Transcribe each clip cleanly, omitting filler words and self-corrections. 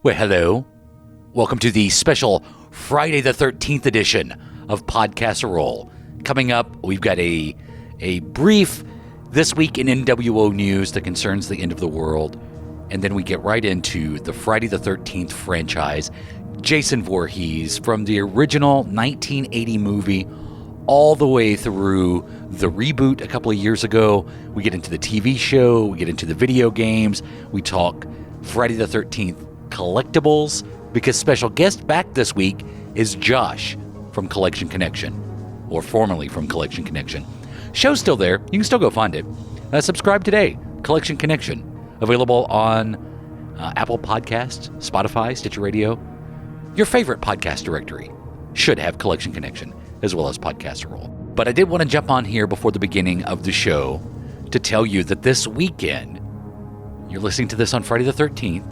Well, hello. Welcome to the special Friday the 13th edition of Podcasserole. Coming up, we've got a brief This Week in NWO news that concerns the end of the world. And then we get right into the Friday the 13th franchise. Jason Voorhees, from the original 1980 movie all the way through the reboot a couple of years ago. We get into the TV show, we get into the video games, we talk Friday the 13th collectibles, because special guest back this week is Josh from Collection Connection, or formerly from Collection Connection. Show's still there. You can still go find it. Subscribe today. Collection Connection. Available on Apple Podcasts, Spotify, Stitcher Radio. Your favorite podcast directory should have Collection Connection, as well as Podcasserole. But I did want to jump on here before the beginning of the show to tell you that this weekend, you're listening to this on Friday the 13th,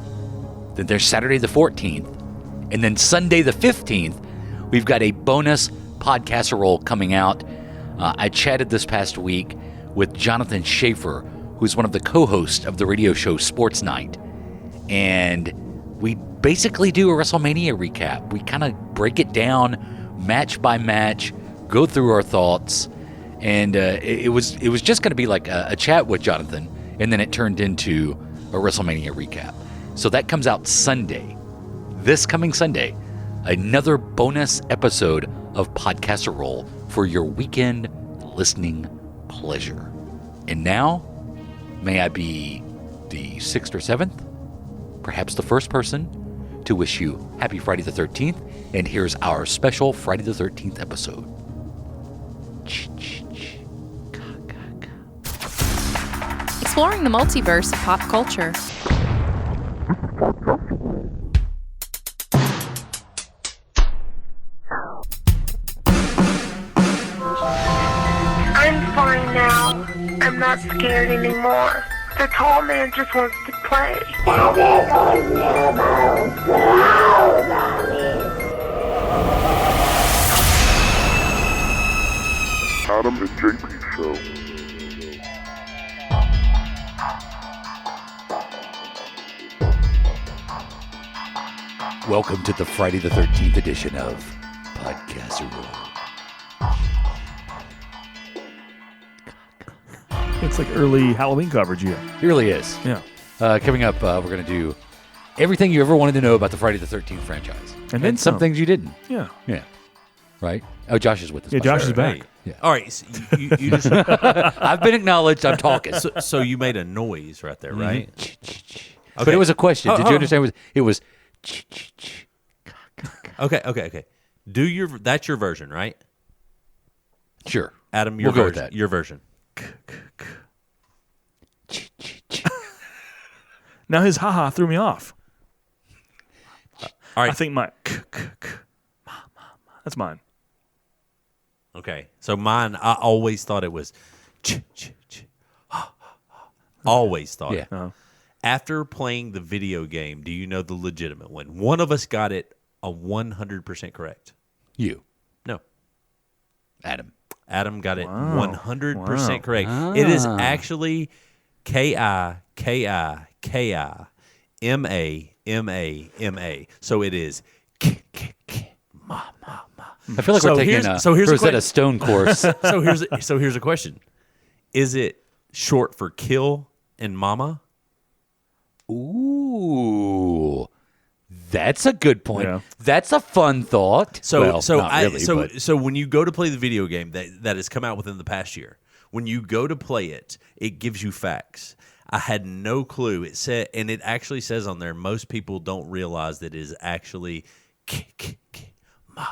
then there's Saturday the 14th, and then Sunday the 15th, we've got a bonus Podcasserole coming out. I chatted this past week with Jonathan Schaefer, who's one of the co-hosts of the radio show Sports Night. And we basically do a WrestleMania recap. We kind of break it down match by match, go through our thoughts, and it was just going to be like a chat with Jonathan, and then it turned into a WrestleMania recap. So that comes out Sunday, this coming Sunday, another bonus episode of Podcasserole for your weekend listening pleasure. And now, may I be the 6th or 7th, perhaps the first person, to wish you happy Friday the 13th, and here's our special Friday the 13th episode. Exploring the multiverse of pop culture. I'm fine now. I'm not scared anymore. The tall man just wants to play. Adam and JP Show. Welcome to the Friday the 13th edition of Podcasserole. It's like early Halloween coverage here. It really is. Yeah. Coming up, we're going to do everything you ever wanted to know about the Friday the 13th franchise. And then some some. things you didn't. Yeah. Yeah. Right? Oh, Josh is with us. Yeah, by Josh the is way. back. Yeah. All right, so you just I've been acknowledged. I'm talking. so you made a noise right there, right? But it was a question. Did you understand? It was. Okay. That's your version, right? Sure. Adam, your We'll go with version. that. Your version. Now his haha threw me off. All right. I think my that's mine. Okay. So mine, I always thought it was always thought it. Uh-huh. After playing the video game, do you know the legitimate one? One of us got it 100% correct. You, No. Adam. Adam got it Wow. 100% correct. It is actually K-I-K-I-K-I-M-A-M-A-M-A. So it is ma. I feel like So we're taking here's- a so here's the Rosetta Stone course. So here's a question. Is it short for kill and mama? Ooh, that's a good point. Yeah. That's a fun thought. Well, not really, but So when you go to play the video game that has come out within the past year, when you go to play it, it gives you facts. I had no clue. It said, and it actually says on there, most people don't realize that it is actually ma.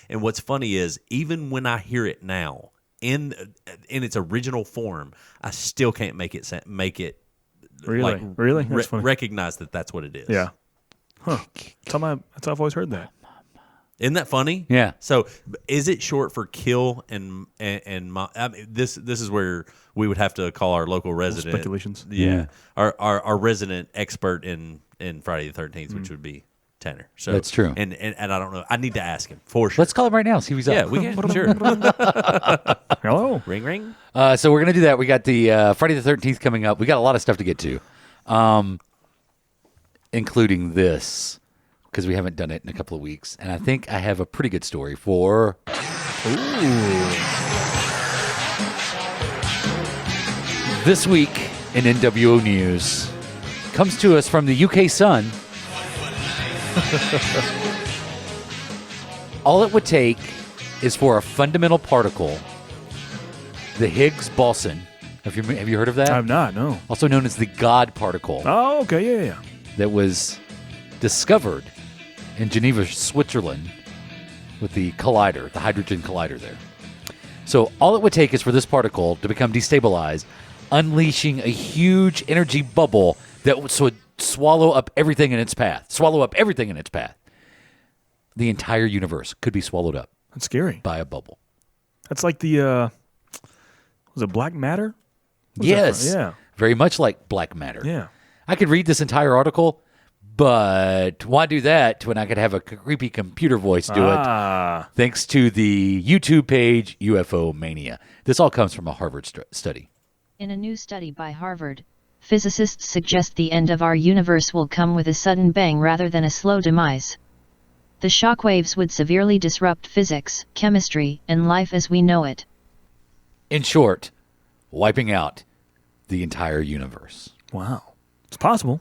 And what's funny is, even when I hear it now in its original form, I still can't make it Really? Really? That's funny. recognize that that's what it is. Yeah. Huh. That's how I've always heard that. Isn't that funny? Yeah. So, is it short for kill and I mean, this is where we would have to call our local resident Speculations. Yeah. Our resident expert in Friday the 13th, which would be Tanner. So That's true. And I don't know. I need to ask him for sure. let's call him right now. See if he's Yeah, up. we can. Sure. Hello. Ring ring. So we're gonna do that. We got the Friday the 13th coming up. We got a lot of stuff to get to. including this because we haven't done it in a couple of weeks. And I think I have a pretty good story for... This week in NWO News comes to us from the UK Sun. All it would take is for a fundamental particle, the Higgs boson. Have you heard of that? I've not, no. Also known as the God particle. Oh, okay, yeah. That was discovered in Geneva, Switzerland with the collider, the hydrogen collider there. So all it would take is for this particle to become destabilized, unleashing a huge energy bubble that would swallow up everything in its path. The entire universe could be swallowed up That's scary. by a bubble. That's like the, was it black matter? Yes. Yeah. Very much like black matter. Yeah. I could read this entire article, but why do that when I could have a creepy computer voice do it? Thanks to the YouTube page UFO Mania. This all comes from a Harvard study. In a new study by Harvard, physicists suggest the end of our universe will come with a sudden bang rather than a slow demise. The shockwaves would severely disrupt physics, chemistry, and life as we know it. In short, wiping out the entire universe. Wow. It's possible.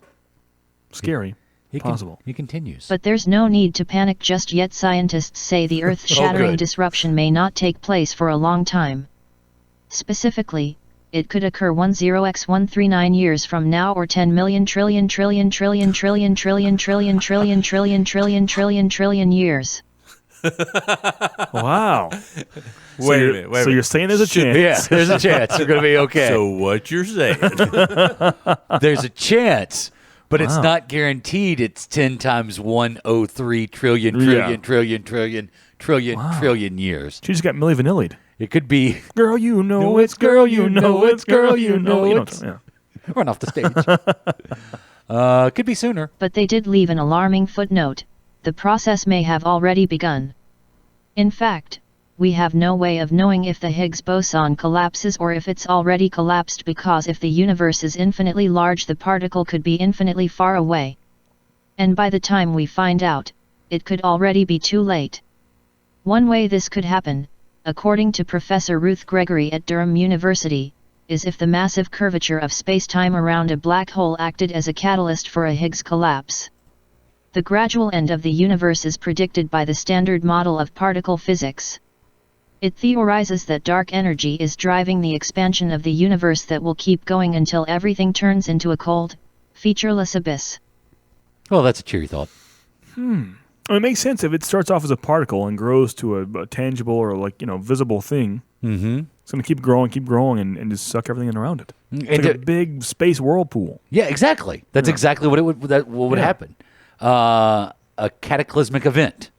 Scary. Possible. He continues. But there's no need to panic just yet. Scientists say the Earth-shattering disruption may not take place for a long time. Specifically, it could occur 10x139 years from now or 10 million trillion years. Wow. Wait a minute. So you're saying there's a chance? Yeah, there's a chance we're going to be okay. So what you're saying? There's a chance, but it's not guaranteed. It's 10 times 103 trillion years. She just got Milli Vanilli'd. It could be, Girl, you know it's girl, you know it's girl, you know it's. Yeah. run off the stage. Could be sooner. But they did leave an alarming footnote. The process may have already begun. In fact, we have no way of knowing if the Higgs boson collapses or if it's already collapsed, because if the universe is infinitely large, the particle could be infinitely far away. And by the time we find out, it could already be too late. One way this could happen, according to Professor Ruth Gregory at Durham University, is if the massive curvature of space-time around a black hole acted as a catalyst for a Higgs collapse. The gradual end of the universe is predicted by the Standard Model of Particle Physics. It theorizes that dark energy is driving the expansion of the universe that will keep going until everything turns into a cold, featureless abyss. Well, that's a cheery thought. It makes sense if it starts off as a particle and grows to a tangible or visible thing. Mm-hmm. It's going to keep growing, and just suck everything in around it. It's And like a big space whirlpool. Yeah, exactly. That's exactly what would happen. A cataclysmic event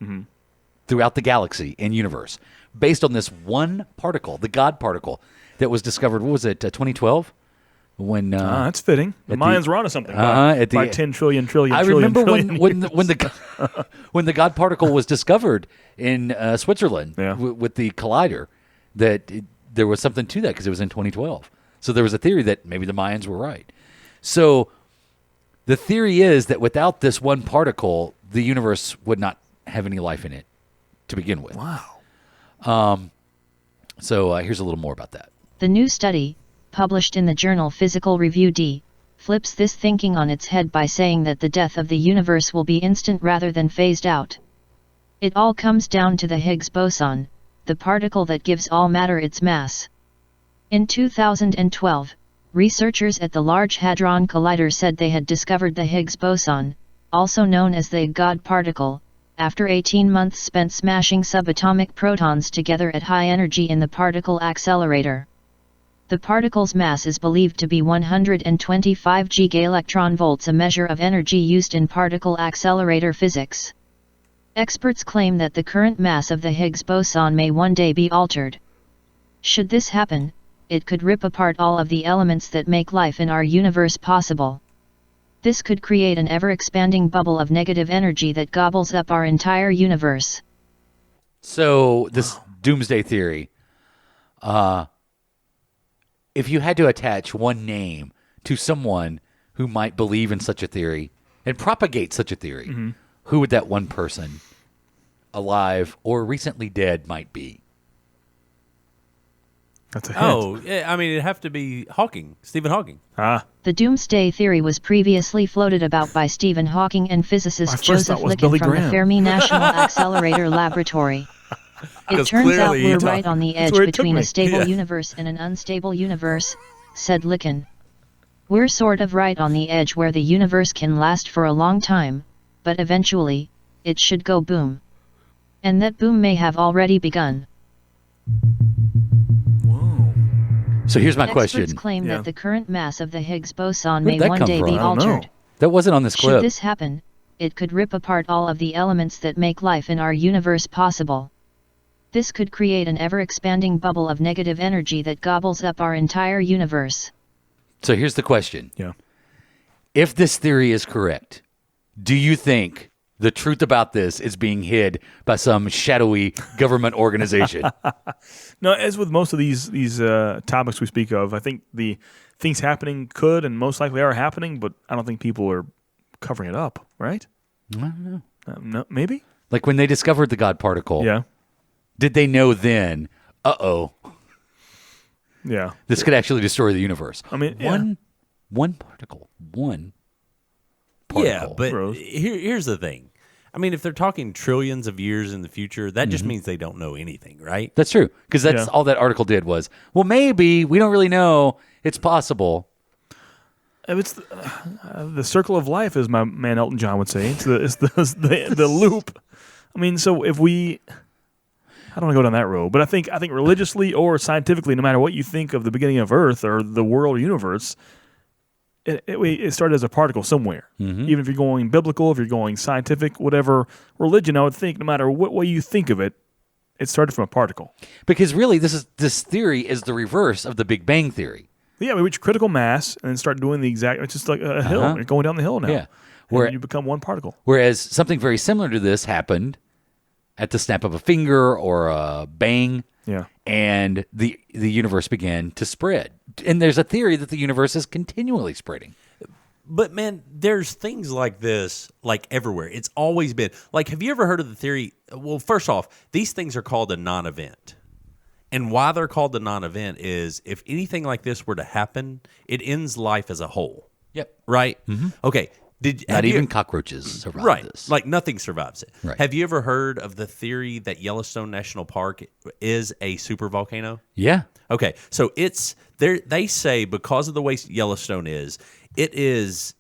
throughout the galaxy and universe based on this one particle, the God particle, that was discovered. What was it? 2012. When that's fitting. The Mayans were onto something. By 10 trillion. I remember when the God particle was discovered in Switzerland with the collider, that there was something to that because it was in 2012. So there was a theory that maybe the Mayans were right. So the theory is that without this one particle, the universe would not have any life in it to begin with. Wow. So here's a little more about that. The new study, published in the journal Physical Review D, flips this thinking on its head by saying that the death of the universe will be instant rather than phased out. It all comes down to the Higgs boson, the particle that gives all matter its mass. In 2012, researchers at the Large Hadron Collider said they had discovered the Higgs boson, also known as the God particle, after 18 months spent smashing subatomic protons together at high energy in the particle accelerator. The particle's mass is believed to be 125 gigaelectron-volts, a measure of energy used in particle accelerator physics. Experts claim that the current mass of the Higgs boson may one day be altered. Should this happen, it could rip apart all of the elements that make life in our universe possible. This could create an ever-expanding bubble of negative energy that gobbles up our entire universe. So this doomsday theory, if you had to attach one name to someone who might believe in such a theory, and propagate such a theory, who would that one person, alive or recently dead, might be? That's a hint. Oh, yeah, I mean, it'd have to be Stephen Hawking. The doomsday theory was previously floated about by Stephen Hawking and My physicist first Joseph thought was Licken Billy from the Graham. Fermi National Accelerator Laboratory. It 'Cause turns out clearly he we're talked- right on the edge where it took between me. a stable Yeah. universe and an unstable universe, said Licken. We're sort of right on the edge where the universe can last for a long time, but eventually, it should go boom. And that boom may have already begun. Whoa. So here's my Experts question. claim Yeah. that the current mass of the Higgs boson Where may did that one come day from? be I don't know. altered. That wasn't on this Should clip. this happen, it could rip apart all of the elements that make life in our universe possible. This could create an ever-expanding bubble of negative energy that gobbles up our entire universe. So here's the question. Yeah. If this theory is correct, do you think the truth about this is being hid by some shadowy government organization? No, as with most of these topics we speak of, I think the things happening could and most likely are happening, but I don't think people are covering it up, right? I don't know. No, maybe? Like when they discovered the God particle, Yeah. did they know then, Yeah. this could actually destroy the universe? I mean, one particle. Yeah, but Rose. here's the thing. I mean, if they're talking trillions of years in the future, that just means they don't know anything, right? That's true. Because that's Yeah. all that article did was, well, maybe, we don't really know. It's possible. If it's the circle of life, as my man Elton John would say. It's the loop. I mean, so if we, I don't want to go down that road, but I think religiously or scientifically, no matter what you think of the beginning of Earth or the world universe, it started as a particle somewhere. Even if you're going biblical, if you're going scientific, whatever religion, I would think no matter what way you think of it, it started from a particle. Because really, this theory is the reverse of the Big Bang Theory. Yeah, we reach critical mass and then start doing the exact. It's just like a hill. You're going down the hill now. Yeah. Where you become one particle. Whereas something very similar to this happened at the snap of a finger or a bang, Yeah. and the universe began to spread. And there's a theory that the universe is continually spreading. But man, there's things like this like everywhere. It's always been like. Have you ever heard of the theory? Well, first off, these things are called a non-event, and why they're called a non-event is if anything like this were to happen, it ends life as a whole. Yep. Right. Okay. Not even cockroaches survive right. this. Like nothing survives it. Right. Have you ever heard of the theory that Yellowstone National Park is a supervolcano? Yeah. Okay, so it's there. They say because of the way Yellowstone is, it is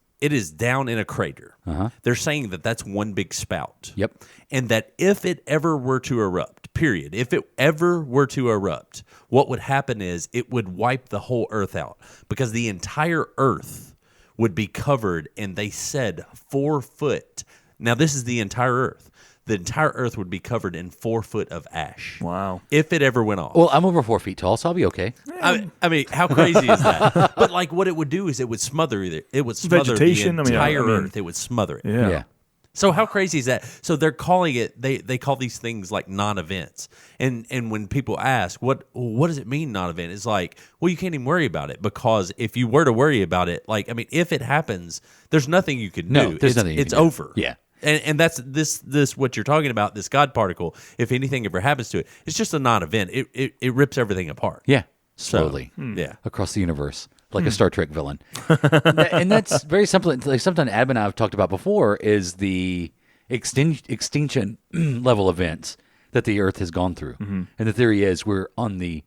down in a crater. They're saying that that's one big spout. Yep. And that if it ever were to erupt, period, if it ever were to erupt, what would happen is it would wipe the whole Earth out because the entire Earth would be covered, and they said 4 foot. Now this is the entire Earth. The entire Earth would be covered in 4 foot of ash. Wow. If it ever went off. Well, I'm over 4 feet tall, so I'll be okay. I mean, how crazy is that? But like, what it would do is it would smother Vegetation, the entire Earth. It would smother it. Yeah. So how crazy is that? So they're calling it. They call these things like non-events. And when people ask what does it mean non-event? It's like, well, you can't even worry about it because if you were to worry about it, like I mean, if it happens, there's nothing you can do. No, there's nothing you It's can do. over. Yeah. And that's this what you're talking about, this God particle, if anything ever happens to it, it's just a non-event. It rips everything apart. Yeah. Slowly. Yeah. Across the universe, like a Star Trek villain. And that's very simple. Like something Adam and I have talked about before is the extinction level events that the Earth has gone through. And the theory is we're on the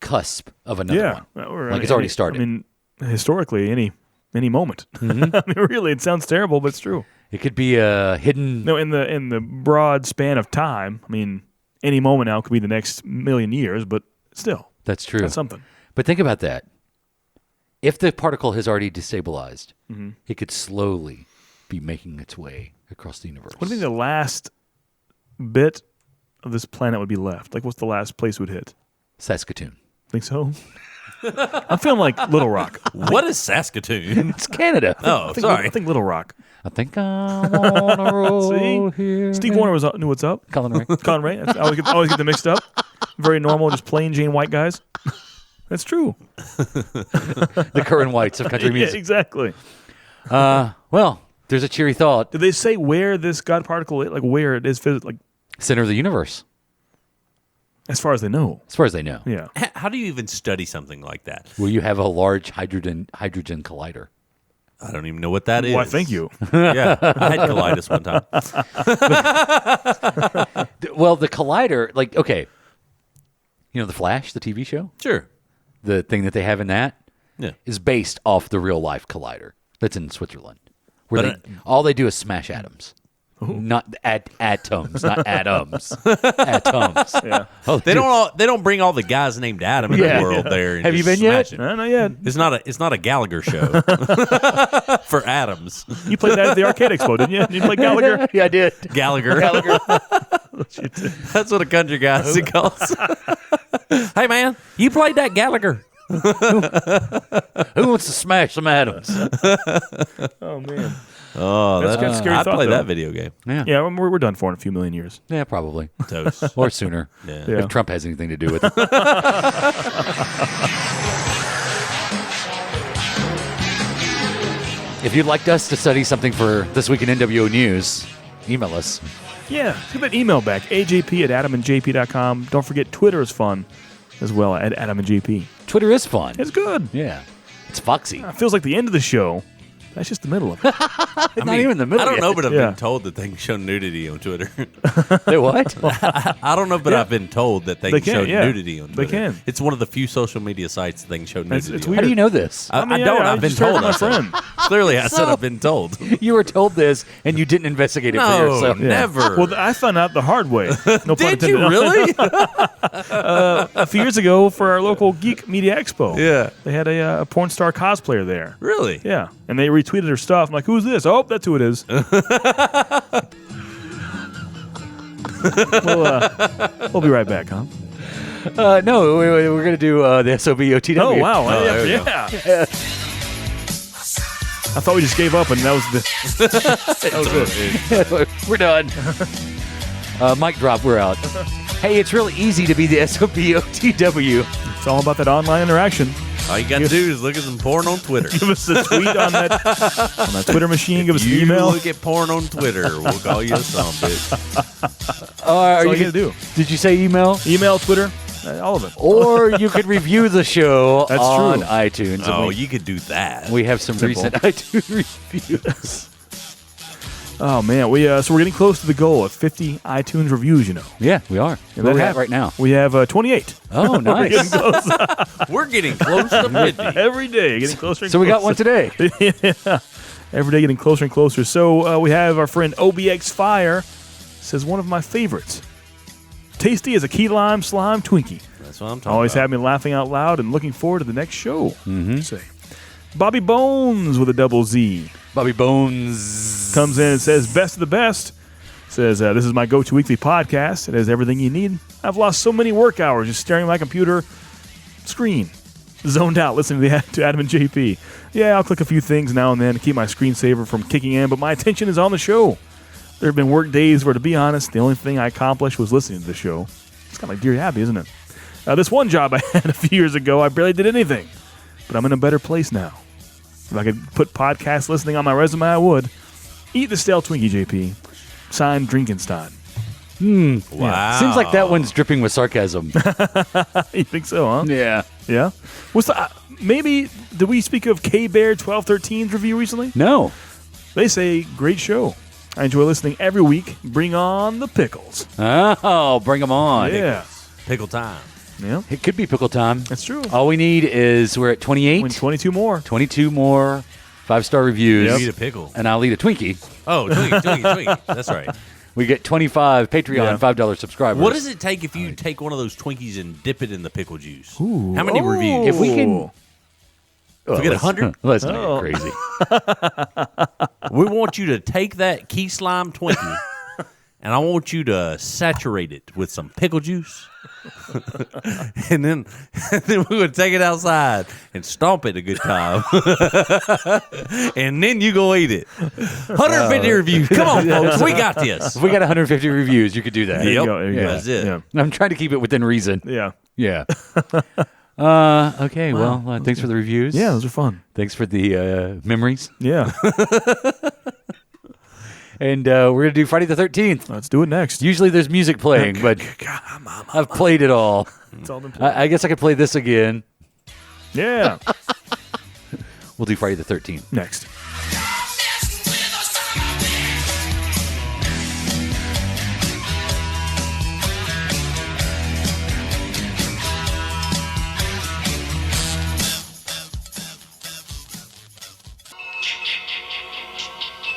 cusp of another one. Or Like it's already started. I mean, historically, any moment. I mean, really, it sounds terrible, but it's true. It could be a hidden. No, in the broad span of time, I mean, any moment now could be the next million years, but still, That's true. that's something. But think about that. If the particle has already destabilized, it could slowly be making its way across the universe. What do you think the last bit of this planet would be left? Like, what's the last place it would hit? Saskatoon. Think so? I'm feeling like Little Rock. What is Saskatoon? It's Canada. Oh, sorry. I think Little Rock. I think I'm on a roll See? here. Steve Warner knew what's up. Colin Ray. Colin Ray. I always get them mixed up. Very normal, just plain Jane white guys. That's true. The current whites of country Yeah, music. exactly. Well, there's a cheery thought. Did they say where this God particle is? Like where it is? Like Center of the universe, as far as they know. as far as they know. Yeah. How do you even study something like that? Well, you have a large hydrogen collider. I don't even know what that is. Why, thank you. Yeah, I had colitis one time. Well, the collider, like, okay, you know The Flash, the TV show? Sure. The thing that they have in that Yeah. is based off the real life collider that's in Switzerland, where But all they do is smash atoms. Not atoms, not atoms. Atoms. Yeah. Oh, They don't bring all the guys named Adam in Yeah. the world there. And Have you just been yet? smash it. No, not yet. It's not a Gallagher show for Adams. You played that at the Arcade Expo, didn't you? You played Gallagher? Yeah, I did. Gallagher. That's what a country guy calls. Hey man, you played that Gallagher. Who wants to smash some atoms? Oh, man. Oh, That's got a scary I'd thought, play though. that video game. Yeah, Yeah, we're done for in a few million years. yeah, probably, Toast. or sooner. Yeah. Yeah. If Trump has anything to do with it. If you'd like us to study something for This Week in NWO News, email us. Yeah, get that email back, ajp@adamandjp.com. Don't forget Twitter is fun as well, at adamandjp. Twitter is fun. It's good. Yeah. It's foxy. It feels like the end of the show. That's just the middle of it. It's not even the middle. I don't know, yet. but I've Yeah. been told that they can show nudity on Twitter. They what? I don't know, but I've been told that they They can show can, yeah. nudity on They Twitter. can. It's one of the few social media sites that they can show nudity it's on. How do you know this? I mean, don't. yeah, I I've been just heard told. from my I said. friend. Clearly, I said I've been told. You were told this, and you didn't investigate it for No, yourself. never. Well, I found out the hard way. No pun Did you intended. really? A few years ago for our local Geek Media Expo. Yeah. They had a porn star cosplayer there. Really? Yeah. And they retweeted her stuff. I'm like, who's this? Oh, that's who it is. We'll be right back, huh? No, we're going to do the SOBOTW. Oh, wow. there we go. Yeah. I thought we just gave up and that was the... that was it. We're done. Mic drop, we're out. Hey, it's really easy to be the SOBOTW. It's all about that online interaction. All you got to do is look at some porn on Twitter. Give us a tweet on that Twitter machine. Give us an You email. look at porn on Twitter, we'll call you a son bitch. Are That's all you you gotta do. Did you say email? Email, Twitter, all of it. Or you could review the show That's on true. iTunes. Oh, And you could do that. we have some Simple. recent iTunes reviews. Oh, man. So we're getting close to the goal of 50 iTunes reviews, you know. Yeah, we are. Yeah, Where that we at hap- right now? We have 28. Oh, nice. We're getting close to 50. Every day, getting closer and So we got one closer. today. Every day getting closer and closer. So we have our friend OBX Fire says one of my favorites. Tasty as a key lime slime Twinkie. That's what I'm talking Always about. had me laughing out loud and looking forward to the next show. Say, Bobby Bones with a double Z Bobby Bones. comes in and says, best of the best. Says, this is my go-to weekly podcast. It has everything you need. I've lost so many work hours just staring at my computer screen. Zoned out listening to Adam and JP. Yeah, I'll click a few things now and then to keep my screensaver from kicking in, but my attention is on the show. There have been work days where, to be honest, the only thing I accomplished was listening to the show. It's kind of like Dear Abby, isn't it? This one job I had a few years ago, I barely did anything. But I'm in a better place now. If I could put podcast listening on my resume, I would. Eat the stale Twinkie, JP. Signed, Drinkenstein. Wow. Seems like that one's dripping with sarcasm. You think so, huh? Yeah. Yeah? What's the... maybe... Did we speak of K-Bear 1213's review recently? No. They say, great show. I enjoy listening every week. Bring on the pickles. Oh, bring them on. Yeah. Pickle time. Yeah. It could be pickle time. That's true. All we need is we're at 28. Win 22 more. 22 more 5-star reviews. You eat a pickle. And I'll eat a Twinkie. Oh, Twinkie. That's right. We get 25 Patreon Yeah. $5 subscribers. What does it take if you take one of those Twinkies and dip it in the pickle juice? Ooh. How many Oh. reviews? If we can... If we get 100? Let's not get crazy. We want you to take that key slime Twinkie and I want you to saturate it with some pickle juice. and then we're going to take it outside and stomp it a good time. And then you go eat it. 150 reviews. Come on, folks. We got this. If we got 150 reviews, you could do that. There you Yep. go. There you go. That's it. Yeah. I'm trying to keep it within reason. Yeah. Yeah. Okay. Well, thanks for the reviews. Yeah, those are fun. Thanks for the memories. Yeah. And we're gonna do Friday the 13th. Let's do it next. Usually there's music playing, but I've played it all. It's all been played. I guess I could play this again. Yeah. We'll do Friday the 13th. Next.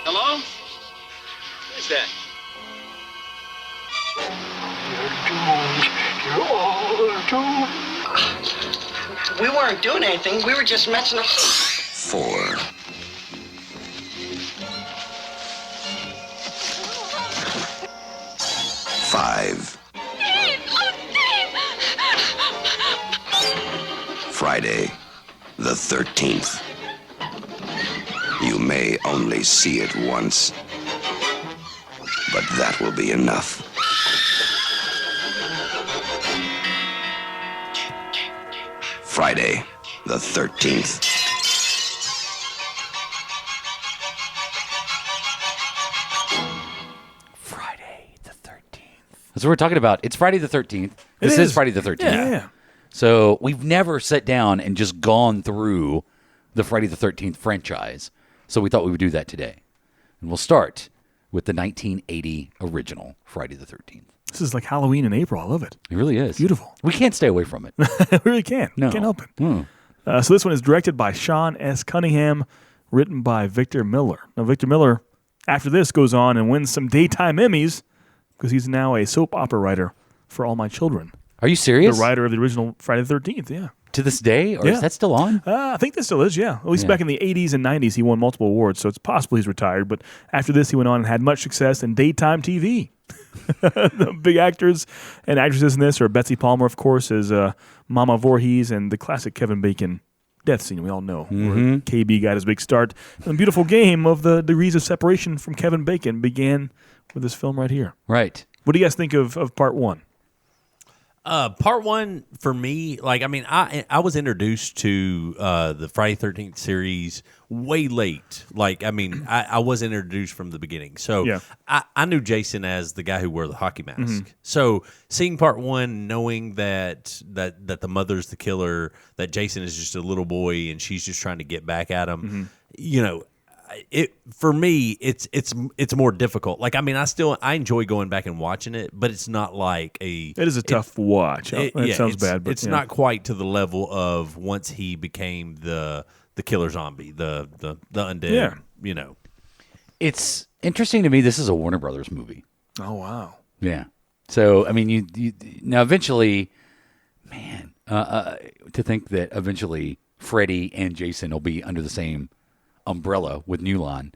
Hello? Who's that? We weren't doing anything. We were just messing up. 4. 5. Friday, the 13th. You may only see it once, but that will be enough. Friday, the 13th. Friday the 13th. That's what we're talking about. It's Friday the 13th. This It is is. Friday the 13th. Yeah. So we've never sat down and just gone through the Friday the 13th franchise. So we thought we would do that today. And we'll start with the 1980 original Friday the 13th. This is like Halloween in April. I love it. It really is. Beautiful. We can't stay away from it. I really can't. No. Can't help it. Hmm. So this one is directed by Sean S. Cunningham, written by Victor Miller. Now, Victor Miller, after this, goes on and wins some daytime Emmys because he's now a soap opera writer for All My Children. Are you The serious? writer of the original Friday the 13th, yeah. To this day? Or Yeah. is that still on? I think this still is, yeah. At least Yeah. back in the 80s and 90s, he won multiple awards, so it's possible he's retired. But after this, he went on and had much success in daytime TV. The big actors and actresses in this are Betsy Palmer, of course, as Mama Vorhees, and the classic Kevin Bacon death scene we all know, where KB got his big start. And the beautiful game of the degrees of separation from Kevin Bacon began with this film right here. Right. What do you guys think of part one? Part one for me, like, I mean, I was introduced to the Friday 13th series way late. Like, I mean, I was introduced from the beginning. So Yeah. I knew Jason as the guy who wore the hockey mask. So seeing part one, knowing that the mother's the killer, that Jason is just a little boy and she's just trying to get back at him, you know, it for me it's more difficult. Like, I mean, I enjoy going back and watching it, but it's not like It is a tough watch. It sounds bad, but it's yeah. not quite to the level of once he became the killer zombie, the undead. Yeah. You know, It's interesting to me. This is a Warner Brothers movie. Oh, wow. Yeah. So, I mean, you now eventually, man, to think that eventually Freddy and Jason will be under the same umbrella with New Line.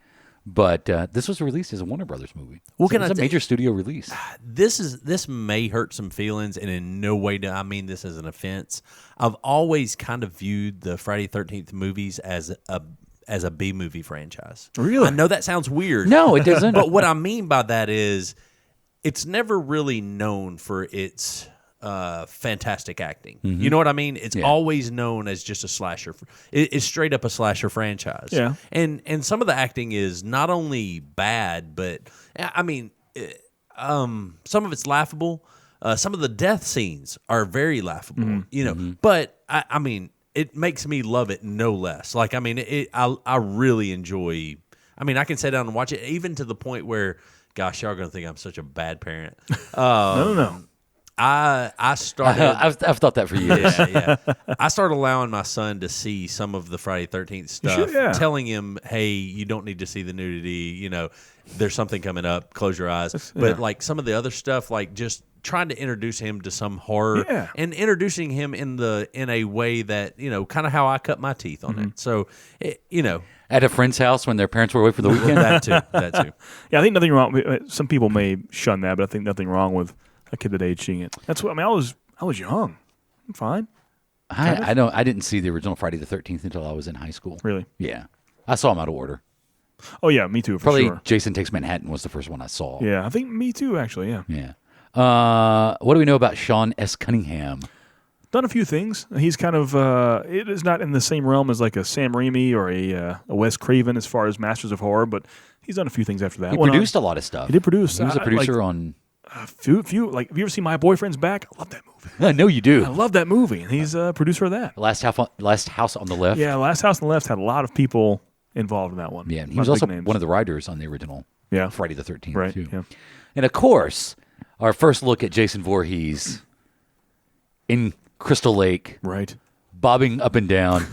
But this was released as a Warner Brothers movie. Well, So can it I was a tell major studio release. this may hurt some feelings, and in no way do I mean this as an offense. I've always kind of viewed the Friday 13th movies as a B movie franchise. Really? I know that sounds weird. No, it doesn't. But what I mean by that is it's never really known for its fantastic acting. You know what I mean? It's always known as just a slasher. It's straight up a slasher franchise. Yeah. And some of the acting is not only bad, but I mean, some of it's laughable. Some of the death scenes are very laughable. You know, but I mean, it makes me love it no less. Like, I mean, I really enjoy. I mean, I can sit down and watch it, even to the point where, gosh, y'all are gonna think I'm such a bad parent. No. I started. I've thought that for years. Yeah. I started allowing my son to see some of the Friday 13th stuff, should, yeah. telling him, "Hey, you don't need to see the nudity. You know, there's something coming up. Close your eyes." But like some of the other stuff, like just trying to introduce him to some horror and introducing him in a way that, you know, kind of how I cut my teeth on it. So, you know. At a friend's house when their parents were away for the weekend. That too. Yeah, I think nothing wrong. Some people may shun that, but I think nothing wrong with a kid that age seeing it. That's what I mean. I was young. I'm fine. I didn't see the original Friday the 13th until I was in high school. Really? Yeah. I saw them out of order. Oh yeah, me too. For Probably sure. Jason Takes Manhattan was the first one I saw. Yeah, I think me too. Actually, yeah. Yeah. What do we know about Sean S. Cunningham? Done a few things. He's kind of it is not in the same realm as like a Sam Raimi or a Wes Craven as far as Masters of Horror, but he's done a few things after that. He produced a lot of stuff. He did produce. He was a producer on a few. Like, have you ever seen My Boyfriend's Back? I love that movie. I know you do. I love that movie, and he's a producer of that. Last House on the Left. Yeah, Last House on the Left had a lot of people involved in that one. Yeah, and he was also one of the writers on the original Friday the 13th, right, too. Yeah. And, of course, our first look at Jason Voorhees in Crystal Lake. Right. Bobbing up and down.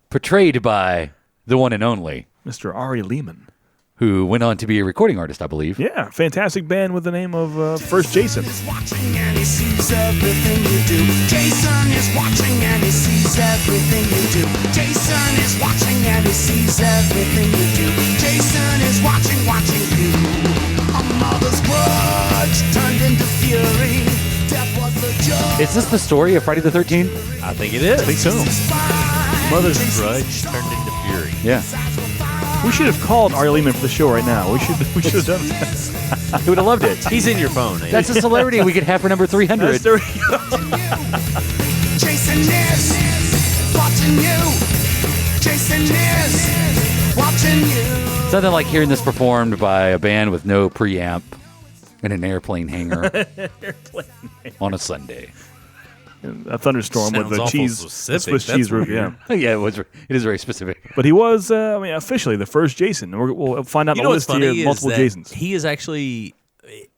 Portrayed by the one and only Mr. Ari Lehman, who went on to be a recording artist, I believe. Yeah, fantastic band with the name of First Jason. Watching and he sees everything you do. Jason is watching and he sees everything you do. Jason is watching and he sees everything you do. Jason is watching you. A mother's grudge turned into fury. Death was the judge. Is this the story of Friday the 13th? I think it is. I think so. Mother's grudge turned into fury. Yeah. We should have called Ari Lehman for the show right now. We should have done that. He would have loved it. He's in your phone. Andy. That's a celebrity we could have for number 300. Jason is watching you. Jason is watching you. Something like hearing this performed by a band with no preamp in an airplane hangar on a Sunday. A thunderstorm Sounds with a Swiss cheese roof. Yeah, yeah, it is very specific. But he was, officially the first Jason. We'll find out in the list here multiple Jasons. He is actually.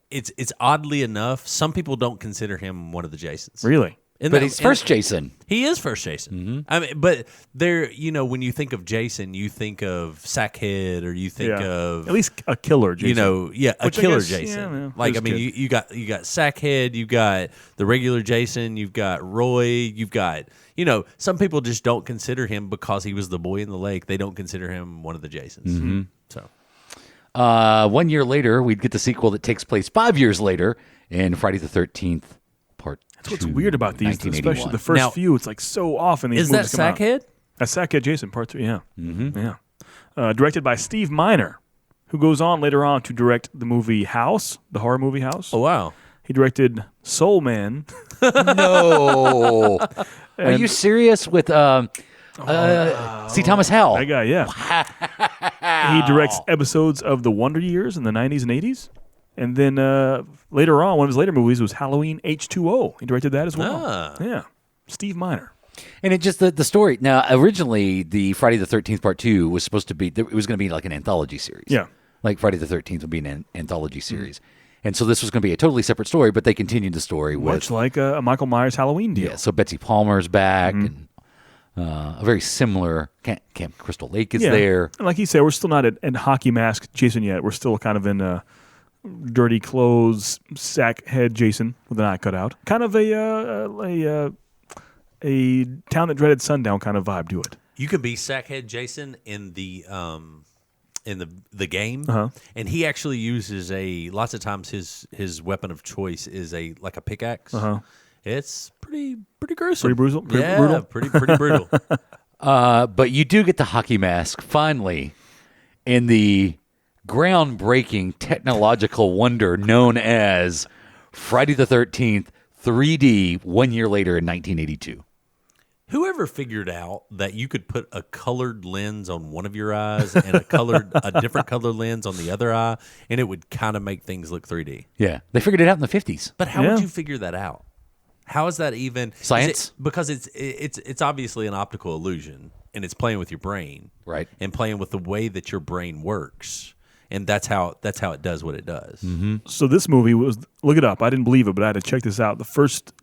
It's oddly enough, some people don't consider him one of the Jasons. Really? But he's first Jason. He is first Jason. Mm-hmm. I mean, but there, when you think of Jason, you think of Sackhead, or you think of at least a killer Jason. A killer Jason. You got Sackhead, you got the regular Jason, you've got Roy, you've got some people just don't consider him because he was the boy in the lake. They don't consider him one of the Jasons. Mm-hmm. So, 1 year later, we'd get the sequel that takes place 5 years later in Friday the 13th. Part That's what's weird about these, especially the first few. It's like so often these movies come out. Is that Sackhead? That's Sackhead Jason, Part 3, yeah. Mm-hmm. Yeah. Directed by Steve Miner, who goes on later on to direct the movie House, the horror movie House. Oh, wow. He directed Soul Man. No. Are you serious with C. Thomas Howell? That guy, yeah. He directs episodes of The Wonder Years in the 90s and 80s. And then later on, one of his later movies was Halloween H2O. He directed that as well. Yeah. Steve Miner. And it just the story. Now, originally, the Friday the 13th Part 2 was supposed to be, it was going to be like an anthology series. Yeah. Like Friday the 13th would be an anthology series. And so this was going to be a totally separate story, but they continued the story with. Much like a Michael Myers Halloween deal. Yeah, so Betsy Palmer's back, and a very similar Camp Crystal Lake is there. And like you said, we're still not in hockey mask Jason yet. We're still kind of in dirty clothes, sack head Jason with an eye cut out. Kind of a Town That Dreaded Sundown kind of vibe to it. You can be Sackhead Jason in the game, and he actually uses lots of times his weapon of choice is like a pickaxe. It's pretty gruesome, pretty brutal, pretty brutal. But you do get the hockey mask finally in the groundbreaking technological wonder known as Friday the 13th 3D 1 year later in 1982. Whoever figured out that you could put a colored lens on one of your eyes and a different colored lens on the other eye, and it would kind of make things look 3D. Yeah, they figured it out in the 50s. But how would you figure that out? How is that even science? Because it's obviously an optical illusion, and it's playing with your brain, right? And playing with the way that your brain works. And that's how it does what it does. Mm-hmm. So this movie was, look it up. I didn't believe it, but I had to check this out. The first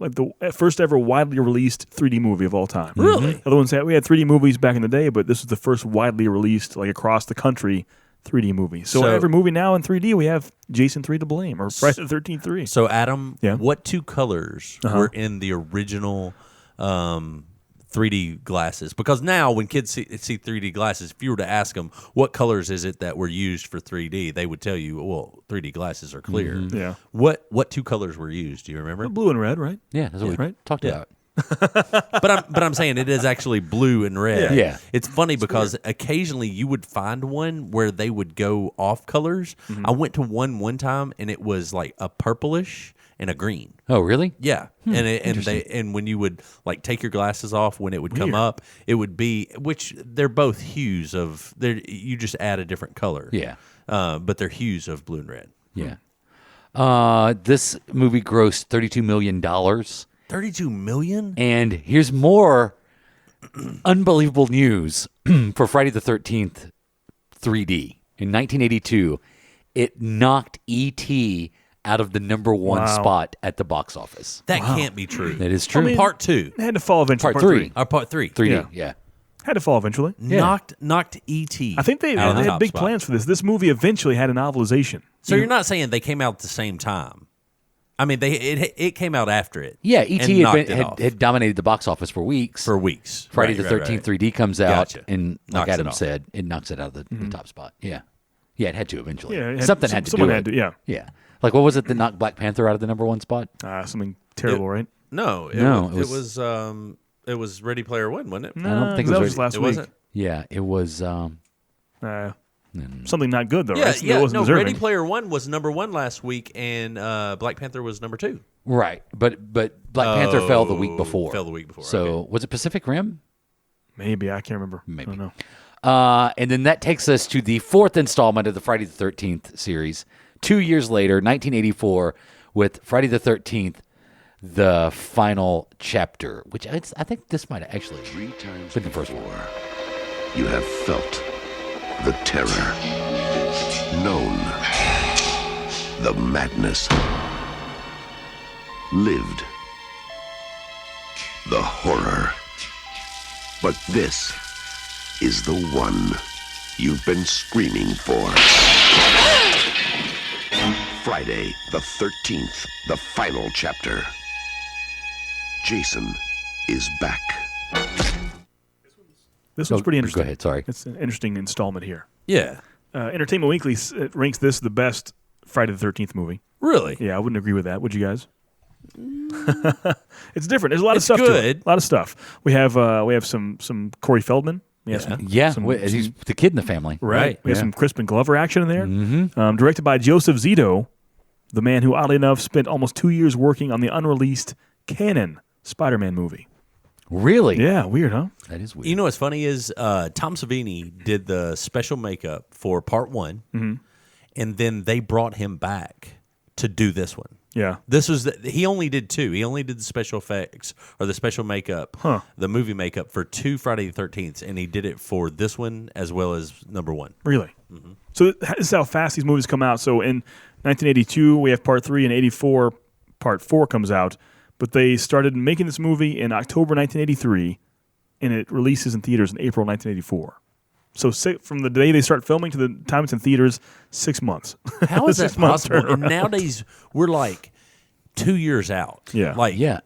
ever widely released 3D movie of all time. Really? Other ones we had 3D movies back in the day, but this was the first widely released, like across the country, 3D movie. So every movie now in 3D, we have Jason 3 to blame, or Friday the 13th 3. So Adam, what two colors were in the original 3D glasses? Because now when kids see 3D glasses, if you were to ask them what colors is it that were used for 3D, they would tell you, well, 3D glasses are clear. Yeah. What two colors were used? Do you remember? Blue and red, right? Yeah, that's what we talked about. but I'm saying it is actually blue and red. Yeah. It's funny because occasionally you would find one where they would go off colors. I went to one time and it was like a purplish and a green. Oh, really? Yeah, and when you would like take your glasses off when it would come up, it would be which they're both hues of. You just add a different color. Yeah. But they're hues of blue and red. Yeah. This movie grossed $32 million. 32 million? And here's more unbelievable news for Friday the 13th 3D. In 1982, it knocked E.T. out of the number one spot at the box office. That can't be true. That is true. I mean, Part 2. It had to fall eventually. Part 3. Part 3. 3D, yeah. Had to fall eventually. Knocked E.T. I think they had big plans for this. This movie eventually had a novelization. So you're not saying they came out at the same time? I mean, it came out after it. Yeah, E.T. and had dominated the box office for weeks. Friday the 13th 3D comes out, and like Adam said, it knocks it out of the top spot. Yeah. Yeah, it had to eventually. Yeah, something had to do it. Yeah. Like, what was it that knocked Black Panther out of the number one spot? Something terrible, right? No, it was Ready Player One, wasn't it? I don't think that was last it week. wasn't. Yeah, it was. Something not good, though, right? Yeah, It wasn't deserving. Ready Player One was number 1 last week, and Black Panther was number 2. Right, but Black Panther fell the week before. Fell the week before. So okay. was it Pacific Rim? Maybe, I can't remember. Maybe. I don't know. And then that takes us to the 4th installment of the Friday the 13th series. 2 years later, 1984, with Friday the 13th, the final chapter, which I think this might have actually been the first one. You have felt the terror, known the madness, lived the horror. But this is the one you've been screaming for. Friday the 13th, the final chapter. Jason is back. This one's pretty interesting. Go ahead, sorry. It's an interesting installment here. Yeah. Entertainment Weekly ranks this the best Friday the 13th movie. Really? Yeah, I wouldn't agree with that. Would you guys? It's different. There's a lot of stuff to it. A lot of stuff. We have some Corey Feldman. He's the kid in the family. Right. We have some Crispin Glover action in there. Mm-hmm. Directed by Joseph Zito, the man who, oddly enough, spent almost 2 years working on the unreleased canon Spider-Man movie. Really? Yeah, weird, huh? That is weird. You know what's funny is Tom Savini did the special makeup for part 1, and then they brought him back to do this one. Yeah. This was he only did 2. He only did the special effects or the special makeup, the movie makeup for 2 Friday the 13th, and he did it for this one as well as number 1. Really? Mm-hmm. So this is how fast these movies come out. So in 1982, we have part 3, and 84, part 4 comes out. But they started making this movie in October 1983, and it releases in theaters in April 1984. So from the day they start filming to the time it's in theaters, 6 months. How is that possible? And nowadays, we're like 2 years out. Yeah.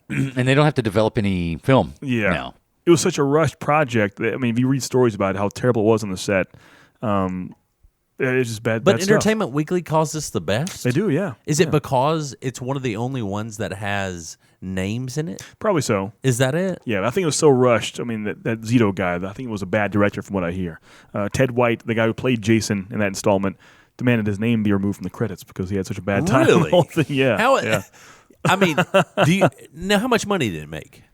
And they don't have to develop any film now. It was such a rushed project. That, I mean, if you read stories about how terrible it was on the set, it's just bad. But bad Entertainment stuff. Weekly calls this the best? They do, yeah. Is it because it's one of the only ones that has names in it? Probably so. Is that it? Yeah, I think it was so rushed. I mean, that Zito guy, I think it was a bad director from what I hear. Ted White, the guy who played Jason in that installment, demanded his name be removed from the credits because he had such a bad time. Really? The whole thing. Yeah. I mean, do you know how much money did it make?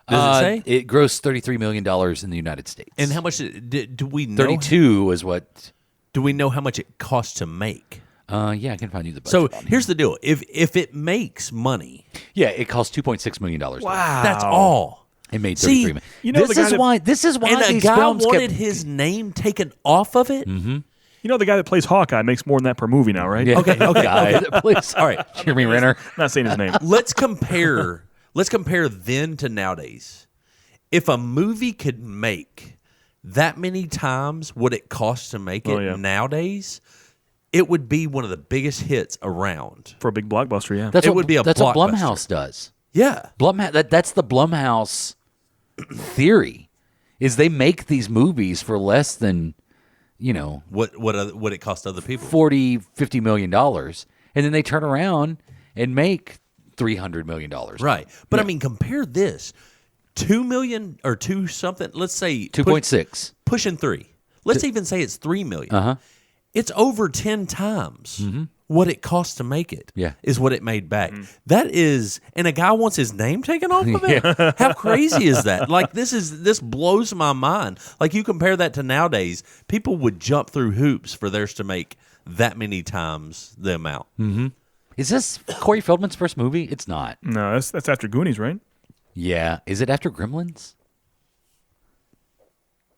Does it say? It grossed $33 million in the United States. And how much do we know? 32 is what... Do we know how much it costs to make? Yeah, I can find you the budget. So here's the deal: if it makes money, yeah, it cost $2.6 million. Wow, that's all. It made 33 million. You know, this is why and these a guy films wanted his name taken off of it. Mm-hmm. You know, the guy that plays Hawkeye makes more than that per movie now, right? Yeah. Okay. Please. All right, Jeremy Renner. Not saying his name. Let's compare then to nowadays. If a movie could make that many times what it costs to make it nowadays, it would be one of the biggest hits around for a big blockbuster. Yeah, that's what Blumhouse does. Yeah, that's the Blumhouse theory, is they make these movies for less than what it costs other people, $40-50 million, and then they turn around and make $300 million. Right. But I mean, compare this. 2 million or 2 something, let's say 2.6. Pushing 3. Let's even say it's 3 million. Uh-huh. It's over 10 times what it cost to make it. Yeah. Is what it made back. That is, and a guy wants his name taken off of it? How crazy is that? Like, this blows my mind. Like, you compare that to nowadays, people would jump through hoops for theirs to make that many times the amount. Mm-hmm. Is this Corey Feldman's first movie? It's not. No, that's after Goonies, right? Yeah. Is it after Gremlins?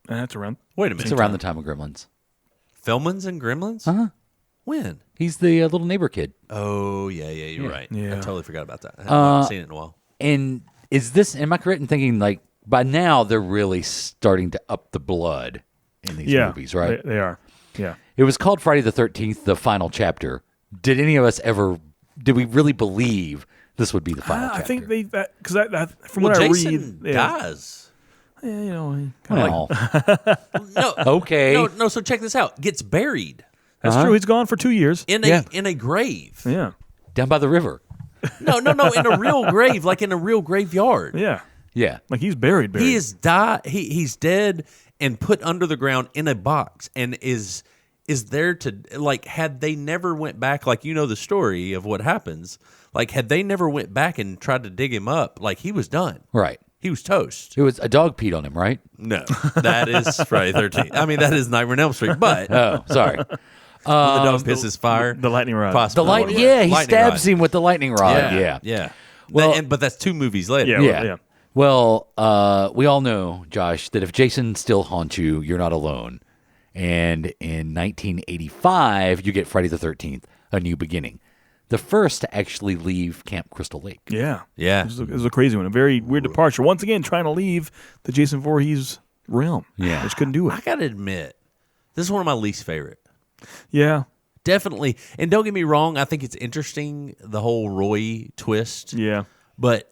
That's around. Wait a minute. It's around the time of Gremlins. Feldman's and Gremlins? Uh-huh. When? He's the little neighbor kid. Oh, yeah, you're right. Yeah. I totally forgot about that. I haven't seen it in a while. And am I correct in thinking, like, by now they're really starting to up the blood in these movies, right? They are. Yeah. It was called Friday the 13th, the final chapter. Did any of us did we really believe this would be the final chapter? I think because from Well, what Jason I read, dies. Yeah, you know, Well, No, okay. No. So check this out. Gets buried that's true. He's gone for 2 years. in a grave. Yeah. Down by the river. No. In a real grave, like in a real graveyard. Yeah. Yeah. Like he's buried. He is he's dead and put under the ground in a box and is there to, like, had they never went back, like, you know the story of what happens, like, had they never went back and tried to dig him up, like, he was done. Right. He was toast. It was a dog peed on him, right? No, that is Friday 13th. I mean, that is Nightmare on Elm Street, but Oh, sorry. when the dog pisses fire. The lightning rod. Possibly. He Lightning stabs rod. him with the lightning rod. Yeah. Yeah. Well- But that's 2 movies later. Yeah. Yeah. Yeah. Well, we all know, Josh, that if Jason still haunts you, you're not alone. And in 1985, you get Friday the 13th, A New Beginning. The first to actually leave Camp Crystal Lake. Yeah. Yeah. It was a crazy one. A very weird departure. Once again, trying to leave the Jason Voorhees realm. Yeah. Just couldn't do I it. got to admit, this is one of my least favorite. Yeah. Definitely. And don't get me wrong, I think it's interesting, the whole Roy twist. Yeah. But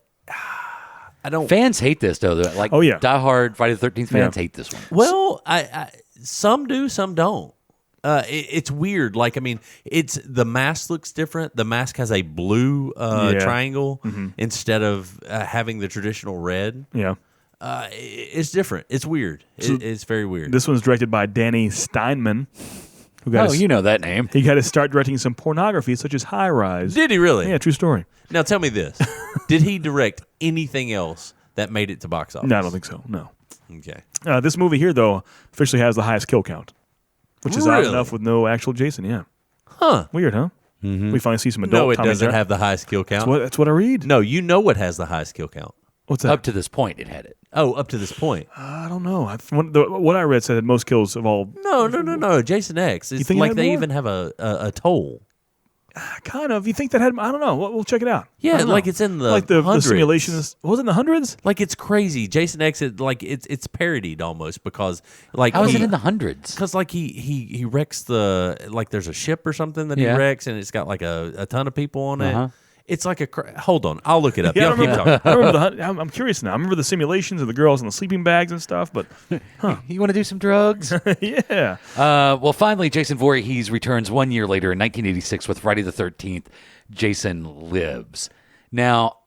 I don't. Fans hate this, though. Like, Oh, yeah. diehard Friday the 13th fans Yeah. hate this one. Well, I some do, some don't. It's weird. Like, I mean, the mask looks different. The mask has a blue triangle instead of having the traditional red. Yeah. It's different. It's weird. It's very weird. This one's directed by Danny Steinman. Who got You know that name. He got to start directing some pornography, such as High Rise. Did he really? Yeah, true story. Now tell me this: did he direct anything else that made it to box office? No, I don't think so. No. Okay. This movie here, though, officially has the highest kill count, which is odd Really? enough with no actual Jason. Yeah. Huh? Weird, huh? Mm-hmm. We finally see some adult. No, it Tommy doesn't Jar- have the highest kill count. That's what I read. No, you know what has the highest kill count. What's that? Up to this point, it had it. Oh, up to this point. I don't know. What I read said that most kills of all. No. Jason X. It's think it like had they more? even have a toll. Kind of. You think that had? I don't know. We'll check it out. Yeah, I don't know. like it's in the like the hundreds. simulation. Was it in the hundreds? Like it's crazy. Jason X, it's parodied almost because like How is it in the hundreds? Because like he wrecks there's a ship or something that Yeah. he wrecks and it's got like a ton of people on it. Uh-huh. It's like hold on, I'll look it up. Yeah, Y'all keep talking. I remember I'm curious now. I remember the simulations of the girls in the sleeping bags and stuff, but You want to do some drugs? yeah. Well, finally, Jason Voorhees returns 1 year later in 1986 with Friday the 13th, Jason Lives. Now,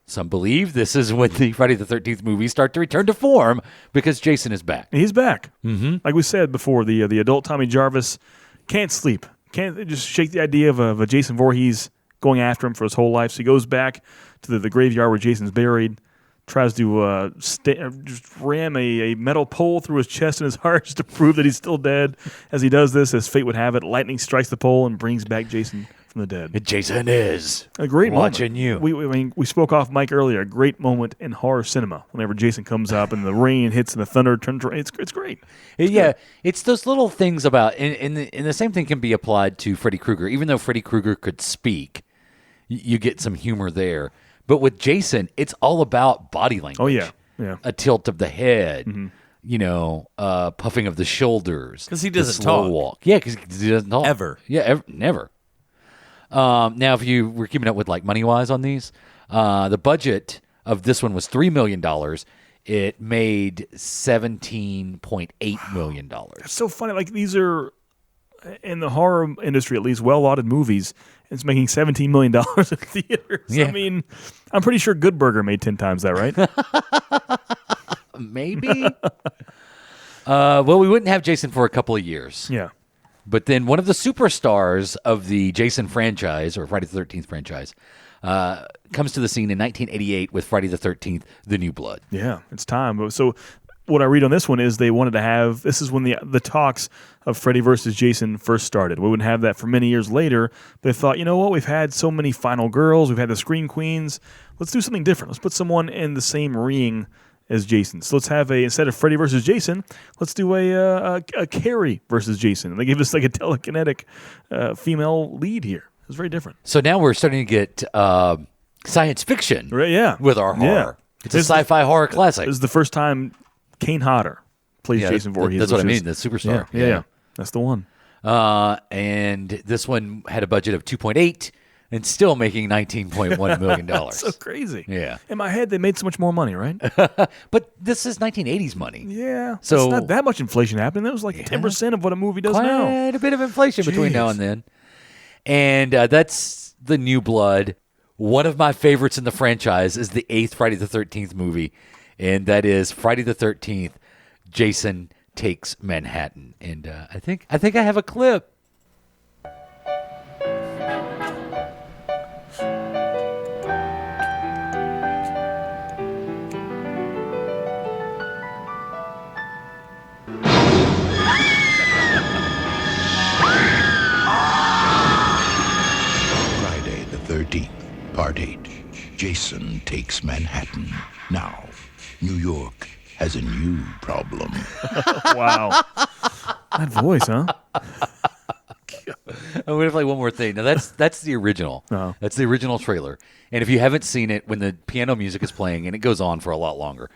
some believe this is when the Friday the 13th movies start to return to form because Jason is back. He's back. Mm-hmm. Like we said before, the adult Tommy Jarvis can't sleep. Can't just shake the idea of a Jason Voorhees going after him for his whole life. So he goes back to the graveyard where Jason's buried, tries to just ram a metal pole through his chest and his heart just to prove that he's still dead. As he does this, as fate would have it, lightning strikes the pole and brings back Jason from the dead. Jason is A great watching moment. We spoke off mic earlier. A great moment in horror cinema. Whenever Jason comes up and the rain hits and the thunder turns, it's great. It's those little things about, and the same thing can be applied to Freddy Krueger. Even though Freddy Krueger could speak, you get some humor there. But with Jason, it's all about body language. Oh yeah. A tilt of the head, puffing of the shoulders. 'Cause he the doesn't slow talk. walk. Yeah, because he doesn't talk. Ever. Yeah, never. Now, if you were keeping up with like money-wise on these, the budget of this one was $3 million. It made $17.8 million. It's so funny. Like these are in the horror industry, at least, well-lauded movies, it's making $17 million in theaters. Yeah. I mean, I'm pretty sure Good Burger made 10 times that, right? Maybe. Well, we wouldn't have Jason for a couple of years. Yeah. But then one of the superstars of the Jason franchise, or Friday the 13th franchise, comes to the scene in 1988 with Friday the 13th, The New Blood. Yeah, it's time. So what I read on this one is they wanted to have, this is when the talks of Freddy versus Jason first started. We wouldn't have that for many years later, but they thought, you know what, we've had so many final girls, we've had the Scream Queens, let's do something different. Let's put someone in the same ring as Jason. So let's have instead of Freddy versus Jason, let's do a Carrie versus Jason. And they gave us like a telekinetic female lead here. It was very different. So now we're starting to get science fiction with our horror. Yeah. It's a sci-fi horror classic. This is the first time Kane Hodder plays Jason Voorhees. That's what I mean, the superstar. Yeah. That's the one. And this one had a budget of 2.8 and still making $19.1 million. That's so crazy. Yeah. In my head, they made so much more money, right? But this is 1980s money. Yeah. So it's not that much inflation happening. That was like 10% of what a movie does now. Quite a bit of inflation between now and then. And that's The New Blood. One of my favorites in the franchise is the 8th Friday the 13th movie, and that is Friday the 13th, Jason Takes Manhattan. And I think I have a clip. Friday the 13th, Part 8. Jason Takes Manhattan. Now, New York has a new problem. Wow. That voice, huh? I'm going to play one more thing. Now, that's the original. Oh. That's the original trailer. And if you haven't seen it, when the piano music is playing, and it goes on for a lot longer,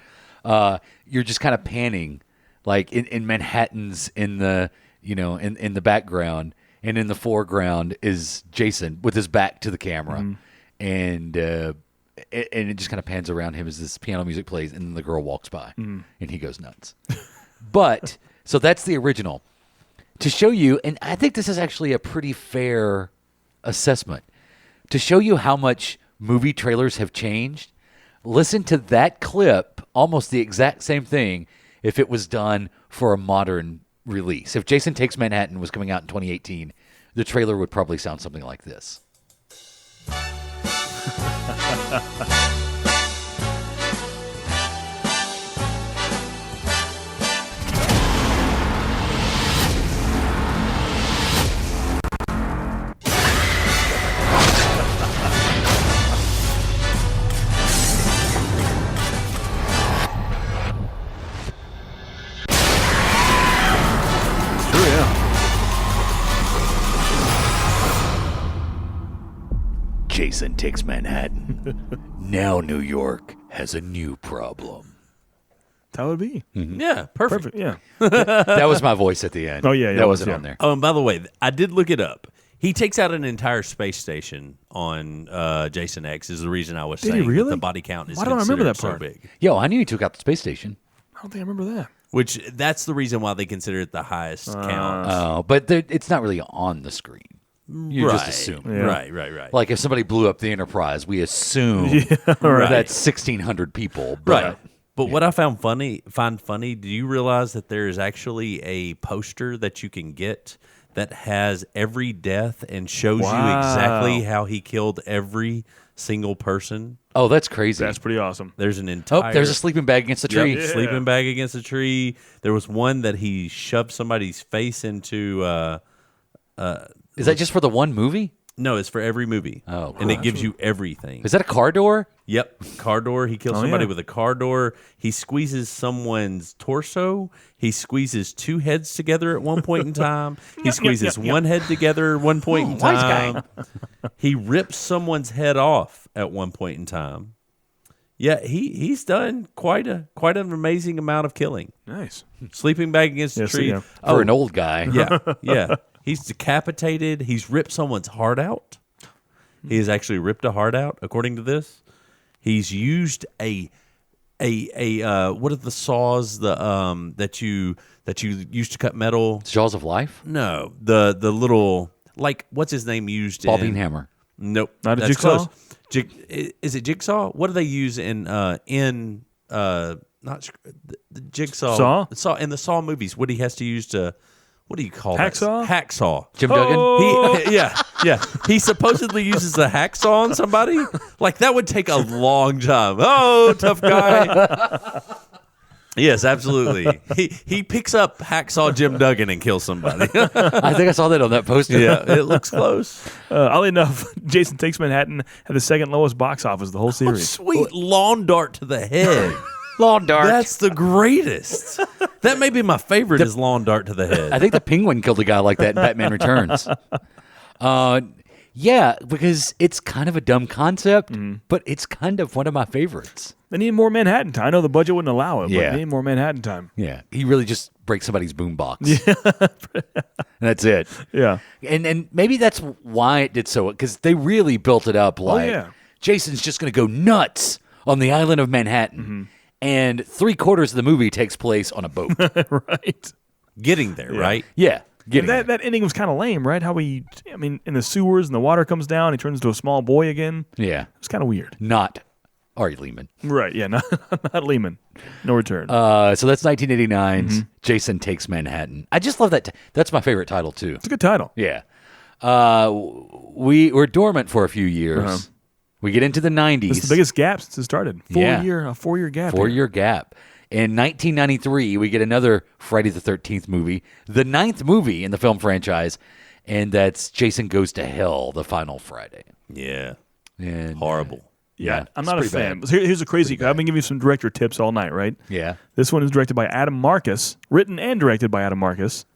you're just kind of panning, like in Manhattan's in the in the background, and in the foreground is Jason with his back to the camera, and it just kind of pans around him as this piano music plays, and then the girl walks by, and he goes nuts. But so that's the original. To show you, and I think this is actually a pretty fair assessment, to show you how much movie trailers have changed, listen to that clip, almost the exact same thing, if it was done for a modern release. If Jason Takes Manhattan was coming out in 2018, the trailer would probably sound something like this. Jason Takes Manhattan. Now New York has a new problem. That's how it would be. Yeah, perfect. Yeah. That was my voice at the end. Oh, yeah. That wasn't on there. By the way, I did look it up. He takes out an entire space station on Jason X. Is the reason I was Did he saying really? that the body count is Why don't I remember that considered part? so big. Yo, I knew he took out the space station. I don't think I remember that. Which that's the reason why they consider it the highest count. Oh, but it's not really on the screen. You just assume. Yeah. Right. Like if somebody blew up the Enterprise, we assume Right. that's 1,600 people. But Right. But what I find funny, do you realize that there is actually a poster that you can get that has every death and shows you exactly how he killed every single person? Oh, that's crazy. That's pretty awesome. There's an entire... Oh, there's a sleeping bag against the tree. Yep, sleeping bag against a tree. There was one that he shoved somebody's face into... Is that just for the one movie? No, it's for every movie. Oh, and it gives you everything. Is that a car door? Yep, car door. He kills somebody with a car door. He squeezes someone's torso. He squeezes two heads together at one point in time. He squeezes one head together at one point in time. He rips someone's head off at one point in time. Yeah, he's done quite an amazing amount of killing. Nice. Sleeping bag against a tree. For an old guy. Yeah. He's decapitated. He's ripped someone's heart out. He has actually ripped a heart out, according to this. He's used a what are the saws that you used to cut metal? Jaws of Life? No, the little, like, what's his name used Ball in? bean hammer. Nope, Not a that's jigsaw? close. Is it jigsaw? What do they use in not the jigsaw? Saw? In the Saw movies, what he has to use to, what do you call Hacksaw? that? Hacksaw. Jim Duggan? Yeah. He supposedly uses a hacksaw on somebody. Like, that would take a long time. Oh, tough guy. Yes, absolutely. He picks up hacksaw Jim Duggan and kills somebody. I think I saw that on that poster. Yeah, it looks close. Oddly enough, Jason Takes Manhattan had the second lowest box office of the whole series. Sweet lawn dart to the head. Lawn dart. That's the greatest. That may be my favorite is lawn dart to the head. I think the Penguin killed a guy like that in Batman Returns. Yeah, because it's kind of a dumb concept, but it's kind of one of my favorites. They need more Manhattan time. I know the budget wouldn't allow it, but Yeah. they need more Manhattan time. Yeah, he really just breaks somebody's boombox. Yeah, and that's it. Yeah. And maybe that's why it did so, because they really built it up like Jason's just going to go nuts on the island of Manhattan, and 3/4 of the movie takes place on a boat. Right. Getting there, right? Yeah. And that ending was kind of lame, right? How in the sewers and the water comes down, he turns into a small boy again. Yeah. It's kind of weird. Not Ari Lehman. Right, yeah, not Lehman. No return. So that's 1989's Jason Takes Manhattan. I just love that. That's my favorite title, too. It's a good title. Yeah. We were dormant for a few years. We get into the 90s. It's the biggest gap since it started. A 4-year gap. 4-year gap. In 1993, we get another Friday the 13th movie, the 9th movie in the film franchise, and that's Jason Goes to Hell, the final Friday. Yeah. And, horrible. Yeah, I'm not a fan. But here's a crazy. I've been giving you some director tips all night, right? Yeah. This one is directed by Adam Marcus, written and directed by Adam Marcus.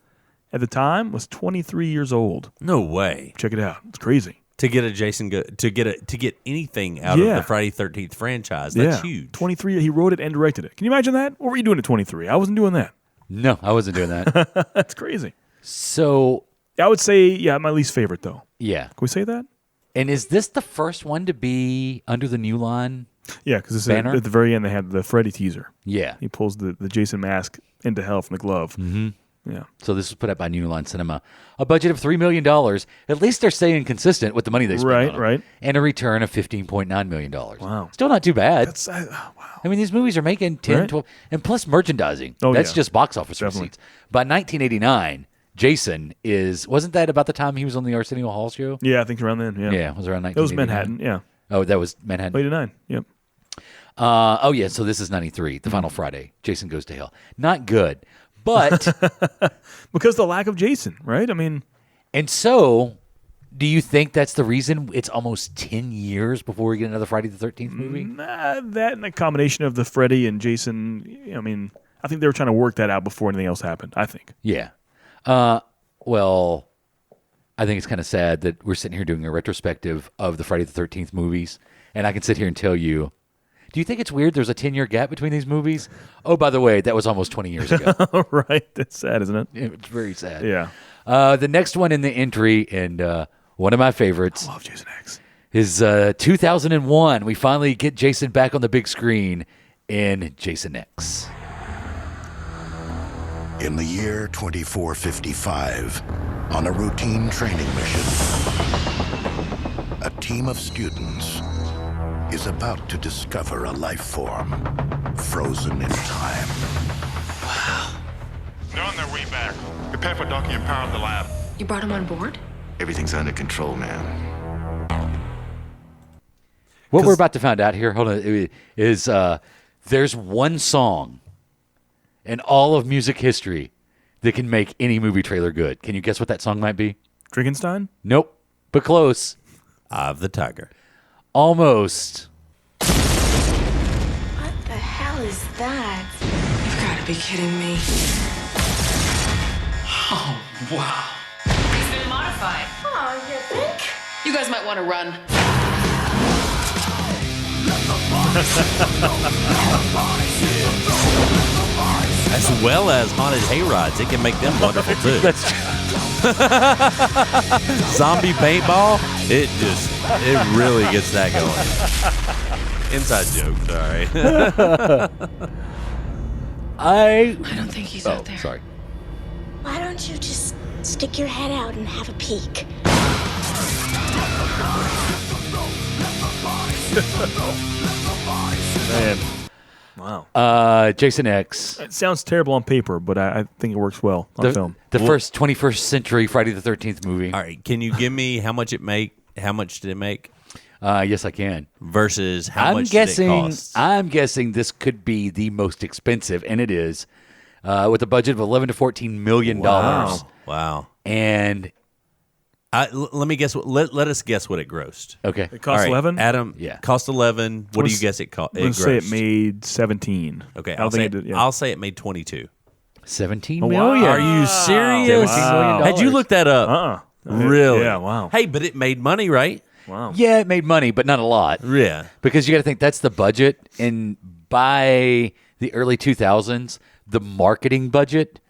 At the time, was 23 years old. No way. Check it out. It's crazy. To get a to get anything out of the Friday 13th franchise, that's huge. 23. He wrote it and directed it. Can you imagine that? What were you doing at 23? I wasn't doing that. No, I wasn't doing that. That's crazy. So I would say, my least favorite though. Yeah. Can we say that? And is this the first one to be under the New Line? Yeah, because banner? At the very end they had the Freddy teaser. Yeah. He pulls the Jason mask into hell from the glove. Mm-hmm. Yeah. So this was put out by New Line Cinema. A budget of $3 million. At least they're staying consistent with the money they spent on it. Right. And a return of $15.9 million. Wow. Still not too bad. That's wow. I mean, these movies are making 10, 12, and plus merchandising. That's just box office receipts. By 1989, Jason wasn't that about the time he was on the Arsenio Hall show? Yeah, I think around then. Yeah. Yeah, it was around 1989. It was Manhattan, yeah. Oh, that was Manhattan. 89, yep. So this is 93, the final Friday. Jason Goes to Hell. Not good. But because the lack of Jason, right? I mean, and so do you think that's the reason it's almost 10 years before we get another Friday the 13th movie? That and a combination of the Freddy and Jason. I mean, I think they were trying to work that out before anything else happened. I think. Yeah. Well, I think it's kind of sad that we're sitting here doing a retrospective of the Friday the 13th movies, and I can sit here and tell you. Do you think it's weird there's a 10-year gap between these movies? Oh, by the way, that was almost 20 years ago. Right. That's sad, isn't it? It's very sad. Yeah. The next one in the entry, and one of my favorites. I love Jason X. Is 2001. We finally get Jason back on the big screen in Jason X. In the year 2455, on a routine training mission, a team of students is about to discover a life form frozen in time. Wow. They're on their way back. Prepare for docking and power up the lab. You brought him on board? Everything's under control, man. What we're about to find out here, hold on, is there's one song in all of music history that can make any movie trailer good. Can you guess what that song might be? Drinkenstein? Nope, but close. Eye of the Tiger. Almost. What the hell is that? You've got to be kidding me. Oh, wow. It's been modified. Oh, you think? You guys might want to run. As well as haunted hayrides, it can make them wonderful too. That's Zombie paintball, it really gets that going. Inside joke. Sorry. I don't think he's oh, out there. sorry. Why don't you just stick your head out and have a peek? Man. Wow. Jason X. It sounds terrible on paper, but I think it works well on film. The first 21st century Friday the 13th movie. All right, can you give me how much it make? How much did it make? Yes, I can. Versus how much did it cost? I'm guessing this could be the most expensive, and it is, with a budget of $11 to $14 million. Wow. And let me guess. Let us guess what it grossed. Okay. It cost 11? Adam. Yeah. Cost 11. What do you guess it cost? Let's say it made 17. Okay. I'll I'll say it made 22. 17 Oh, million. wow. Are you serious? Wow. Had you looked that up? Really? Yeah, wow. Hey, but it made money, right? Wow. Yeah, it made money, but not a lot. Yeah. Because you got to think that's the budget. And by the early 2000s, the marketing budget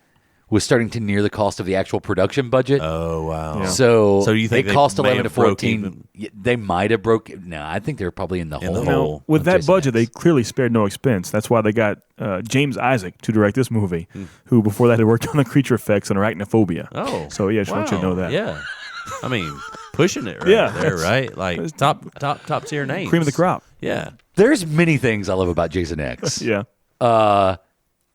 was starting to near the cost of the actual production budget. Oh, wow. Yeah. So you think it cost they may 11 to have broke 14. even? They might have broke. No, I think they're probably in the hole. hole. With of that Jason budget, X. they clearly spared no expense. That's why they got James Isaac to direct this movie, who before that had worked on the creature effects and Arachnophobia. Oh. So, yeah, I just want you to know that. Yeah. I mean, pushing it right Yeah. there, right? Like top tier names. Cream of the crop. Yeah. There's many things I love about Jason X. Yeah.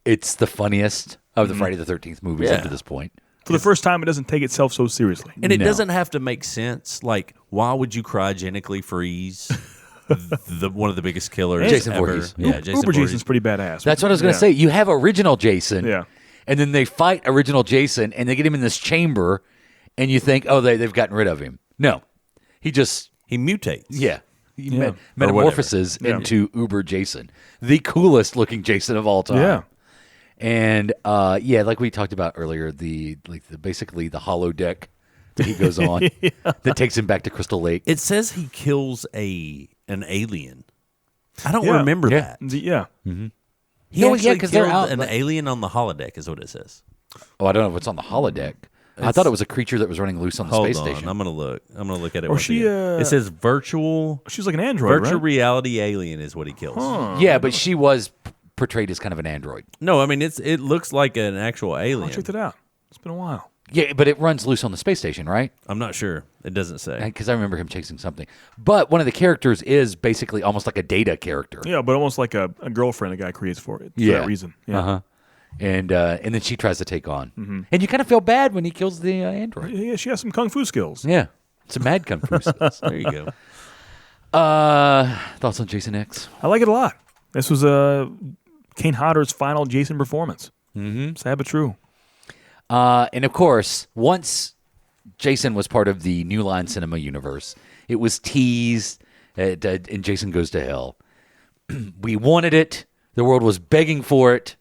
It's the funniest of the Friday the 13th movies Yeah. up to this point. For the first time, it doesn't take itself so seriously. And it No. doesn't have to make sense. Like, why would you cryogenically freeze one of the biggest killers Jason ever? Voorhees. Yeah, Jason Uber Voorhees. Jason's pretty badass. That's what I was going to Yeah. say. You have original Jason. Yeah. And then they fight original Jason, and they get him in this chamber, and you think, oh, they've gotten rid of him. No. He mutates. Yeah. He Yeah. metamorphoses Yeah. into Uber Jason. The coolest looking Jason of all time. Yeah. And like we talked about earlier, basically the holodeck that he goes on that takes him back to Crystal Lake. It says he kills an alien. I don't Yeah. remember Yeah. that. Yeah. He No, actually yeah, 'cause they're killed out, an like- alien on the holodeck is what it says. Oh, I don't know if it's on the holodeck. I thought it was a creature that was running loose on the Hold space on, station. I'm gonna look at it. Or once she, again. It says virtual. She's like an android, Virtual right? reality alien is what he kills. Yeah, but she was portrayed as kind of an android. No, I mean it looks like an actual I alien. checked it out. It's been a while. Yeah, but it runs loose on the space station, right? I'm not sure. It doesn't say. Because I remember him chasing something. But one of the characters is basically almost like a Data character. Yeah, but almost like a girlfriend a guy creates for it. For that reason. Yeah. Uh-huh. And then she tries to take on. And you kind of feel bad when he kills the android. Yeah, she has some kung fu skills. Yeah. Some mad kung fu skills. There you go. Thoughts on Jason X? I like it a lot. This was Kane Hodder's final Jason performance. Mm-hmm. Sad but true. And of course, once Jason was part of the New Line Cinema universe, it was teased in Jason Goes to Hell. We wanted it. The world was begging for it.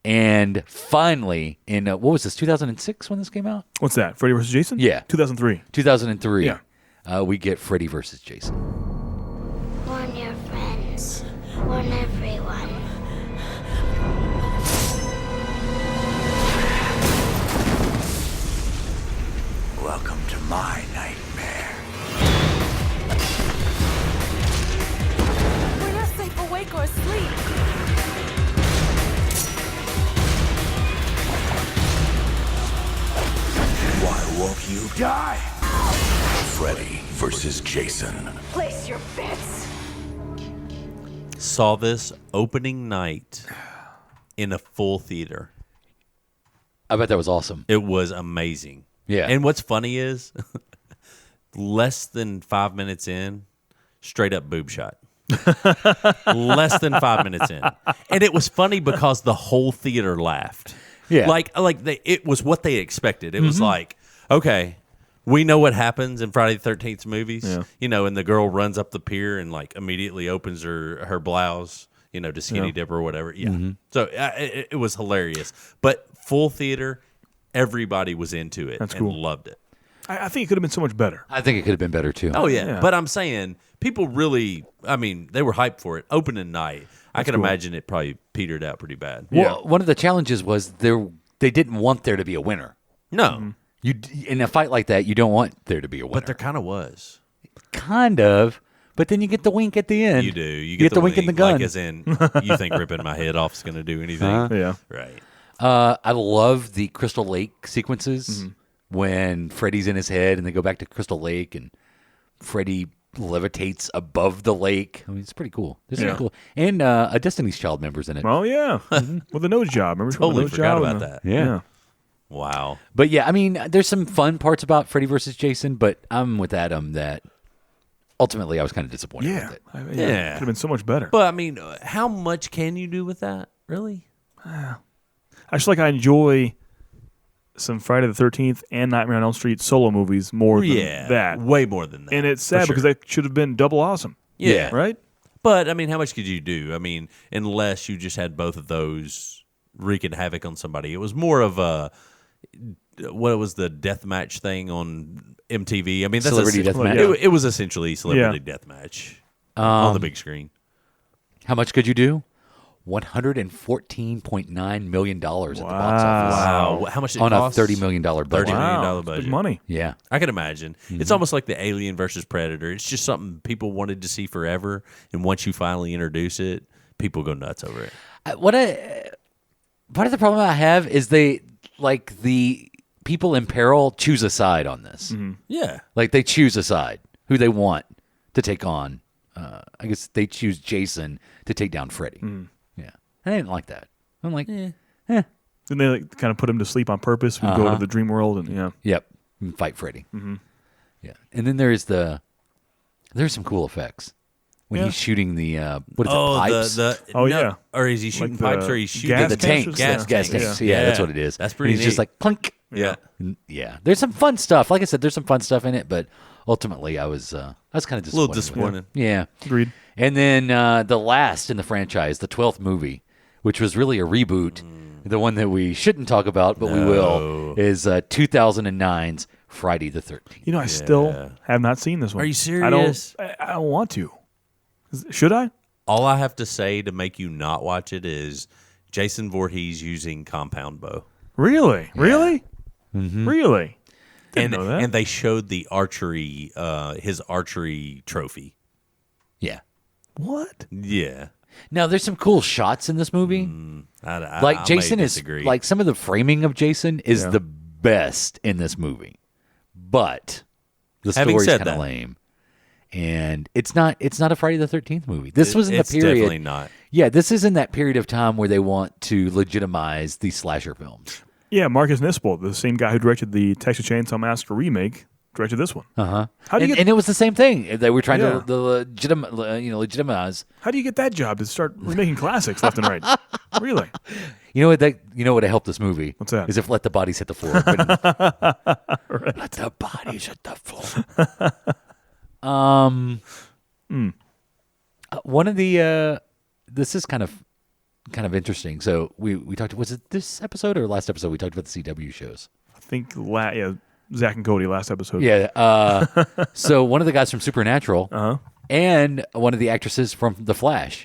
And finally, in what was this, 2006 when this came out? What's that? Freddy vs. Jason? Yeah. 2003. 2003. Yeah. We get Freddy versus Jason. Warn your friends. Warn everyone. Welcome to my nightmare. We're not safe awake or asleep. Why won't you die? Freddy versus Jason. Place your bets. Saw this opening night in a full theater. I bet that was awesome. It was amazing. Yeah. And what's funny is less than 5 minutes in, straight up boob shot. Less than 5 minutes in. And it was funny because the whole theater laughed. Yeah. It was what they expected. It was like, okay, we know what happens in Friday the 13th movies. Yeah. You know, and the girl runs up the pier and like immediately opens her blouse, you know, to skinny dip or whatever. Yeah. So it was hilarious. But full theater, everybody was into it. That's and cool. Loved it. I think it could have been so much better. I think it could have been better, too. Oh, yeah. Yeah. But I'm saying people really, they were hyped for it. Opening night. I can cool. imagine it probably petered out pretty bad. Well, one of the challenges was they didn't want there to be a winner. No. In a fight like that, you don't want there to be a winner. But there kind of was. Kind of, But then you get the wink at the end. You do. You get the wink in the gun. Like as in, you think ripping my head off is going to do anything? Yeah. Right. I love the Crystal Lake sequences when Freddy's in his head and they go back to Crystal Lake and Freddy levitates above the lake. I mean, it's pretty cool. This is cool. And a Destiny's Child member's in it. Oh, yeah. With the nose job. Remember? Totally the nose forgot job about that. Yeah. Wow. But yeah, I mean, there's some fun parts about Freddy versus Jason, but I'm with Adam that ultimately I was kind of disappointed with it. Yeah. Could have been so much better. But I mean, how much can you do with that? Really? I just I enjoy some Friday the 13th and Nightmare on Elm Street solo movies more than that. Way more than that. And it's sad because that should have been double awesome. Yeah. Right? But I mean, how much could you do? I mean, unless you just had both of those wreaking havoc on somebody. It was more of a what was the death match thing on MTV? I mean, that's Celebrity death match. It was essentially celebrity death match on the big screen. How much could you do? $114.9 million at the box office. Wow. How much did it on cost? a $30 million budget. $30 million budget. Big money. Yeah. I can imagine. It's almost like the Alien versus Predator. It's just something people wanted to see forever, and once you finally introduce it, people go nuts over it. Part of the problem I have is the people in peril choose a side on this. Yeah. Like they choose a side who they want to take on. I guess they choose Jason to take down Freddy. Yeah. I didn't like that. I'm like, Then they kind of put him to sleep on purpose. We go to the dream world and Yep. And fight Freddy. Yeah. And then there's some cool effects. When he's shooting the pipes? Or is he shooting Like pipes or he's shooting the tanks? Gas tanks. Yeah, that's what it is. That's pretty and he's neat. just like clink. Yeah. Yeah. There's some fun stuff. Like I said, there's some fun stuff in it, but ultimately I was kind of disappointed. A little disappointed. Yeah. Agreed. And then the last in the franchise, the 12th movie, which was really a reboot, the one that we shouldn't talk about, but we will, is 2009's Friday the 13th. I still have not seen this one. Are you serious? I don't want to. Should I? All I have to say to make you not watch it is Jason Voorhees using compound bow. Really? Really? Really? Didn't know that. And they showed the archery, his archery trophy. Yeah. What? Yeah. Now, there's some cool shots in this movie. I Jason may is disagree. like some of the framing of Jason is the best in this movie, but the Having story's said kind of that- lame. And it's not a Friday the 13th movie. This was in the It's period. definitely not. Yeah, this is in that period of time where they want to legitimize these slasher films. Yeah, Marcus Nispel, the same guy who directed the Texas Chainsaw Massacre remake, directed this one. How do you and it was the same thing. They were trying Yeah. to legitimize. How do you get that job to start remaking classics left and right? Really? You know what helped this movie? What's that? Is if Let the Bodies Hit the Floor. Let the bodies hit the floor. One of the this is kind of interesting. So we talked. Was it this episode or last episode? We talked about the CW shows. I think Zach and Cody last episode. Yeah. So one of the guys from Supernatural and one of the actresses from The Flash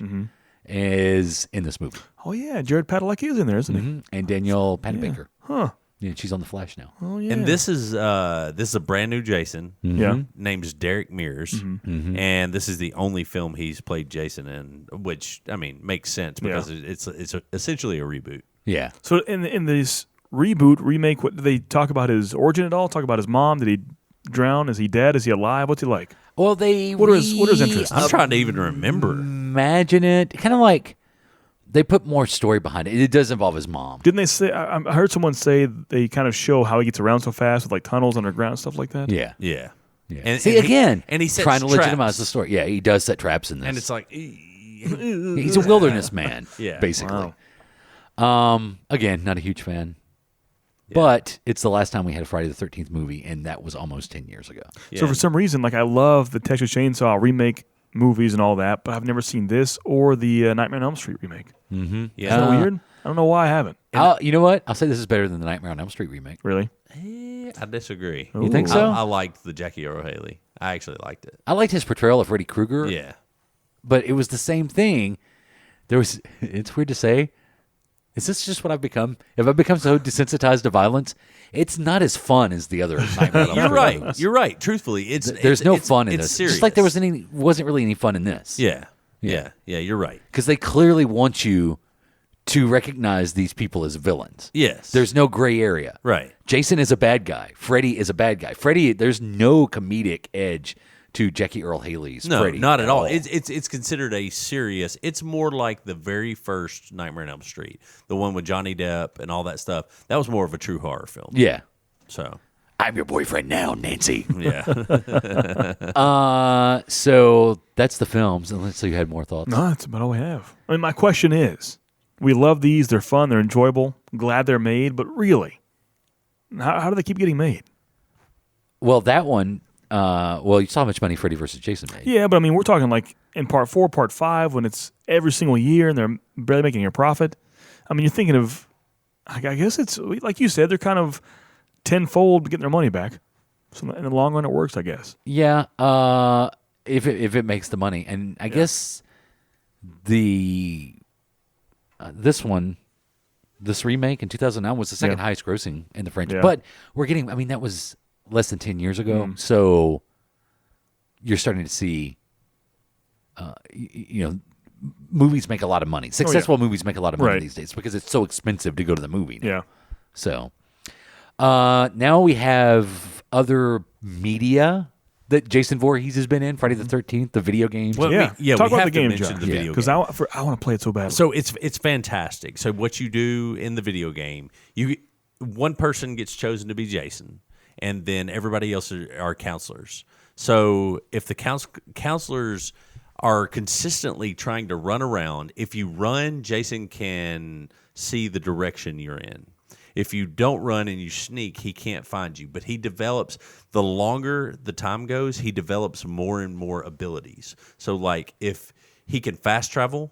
is in this movie. Oh yeah, Jared Padalecki is in there, isn't he? And Danielle Panabaker. Huh. Yeah, she's on The Flash now. Oh yeah. And this is a brand new Jason. Yeah. Named Derek Mears, and this is the only film he's played Jason in, which I mean makes sense because it's essentially a reboot. Yeah. So in this reboot remake, what do they talk about his origin at all? Talk about his mom? Did he drown? Is he dead? Is he alive? What's he like? Well, they what are his interests? I'm trying to even remember. Imagine it, kind of like they put more story behind it. It does involve his mom. Didn't they say? I heard someone say they kind of show how he gets around so fast with like tunnels underground and stuff like that. Yeah. Yeah. And see again, and he sets trying to traps. legitimize the story. Yeah, he does set traps in this, And it's like he's a wilderness man. Yeah. basically. Again, not a huge fan. But it's the last time we had a Friday the 13th movie, and that was almost 10 years ago. So for some reason, like I love the Texas Chainsaw remake movies and all that, but I've never seen this or the Nightmare on Elm Street remake. Mm-hmm. Is that weird? I don't know why I haven't. You know what? I'll say this is better than the Nightmare on Elm Street remake. Really? I disagree. You think so? I liked the Jackie Earle Haley. I actually liked it. I liked his portrayal of Freddy Krueger. Yeah. But it was the same thing. It's weird to say, Is this just what I've become? Have I become so desensitized to violence? It's not as fun as the other Nightmare on Elm You're Street right. movies. You're right. Truthfully, There's no fun in it's this. Serious. Just like there wasn't really any fun in this. Yeah. You're right. Because they clearly want you to recognize these people as villains. Yes. There's no gray area. Right. Jason is a bad guy. Freddy is a bad guy. Freddy, there's no comedic edge to Jackie Earl Haley's Freddy. Not at all. It's considered a serious. It's more like the very first Nightmare on Elm Street, the one with Johnny Depp and all that stuff. That was more of a true horror film. Yeah. So I'm your boyfriend now, Nancy. Yeah. So that's the films. Unless you had more thoughts. No, that's about all we have. I mean, my question is, we love these. They're fun. They're enjoyable. Glad they're made. But really, how do they keep getting made? Well, that one, you saw how much money Freddy vs. Jason made. Yeah, but I mean, we're talking like in part 4, part 5, when it's every single year and they're barely making a profit. I mean, you're thinking of, I guess it's, like you said, they're kind of tenfold getting their money back. So in the long run, it works, I guess. Yeah, if it makes the money. And I guess this remake in 2009 was the second highest grossing in the franchise. Yeah. But we're getting, I mean, that was less than 10 years ago. So you're starting to see, movies make a lot of money. Successful movies make a lot of money these days because it's so expensive to go to the movie now. Yeah. So now we have other media that Jason Voorhees has been in, Friday the 13th, the video games. Well, Talk we about have the to game, mention John. the video because I want to play it so badly. So it's fantastic. So what you do in the video game, one person gets chosen to be Jason, and then everybody else are counselors. So if the counselors are consistently trying to run around, if you run, Jason can see the direction you're in. If you don't run and you sneak, he can't find you. But he develops, the longer the time goes, he develops more and more abilities. So, like, if he can fast travel,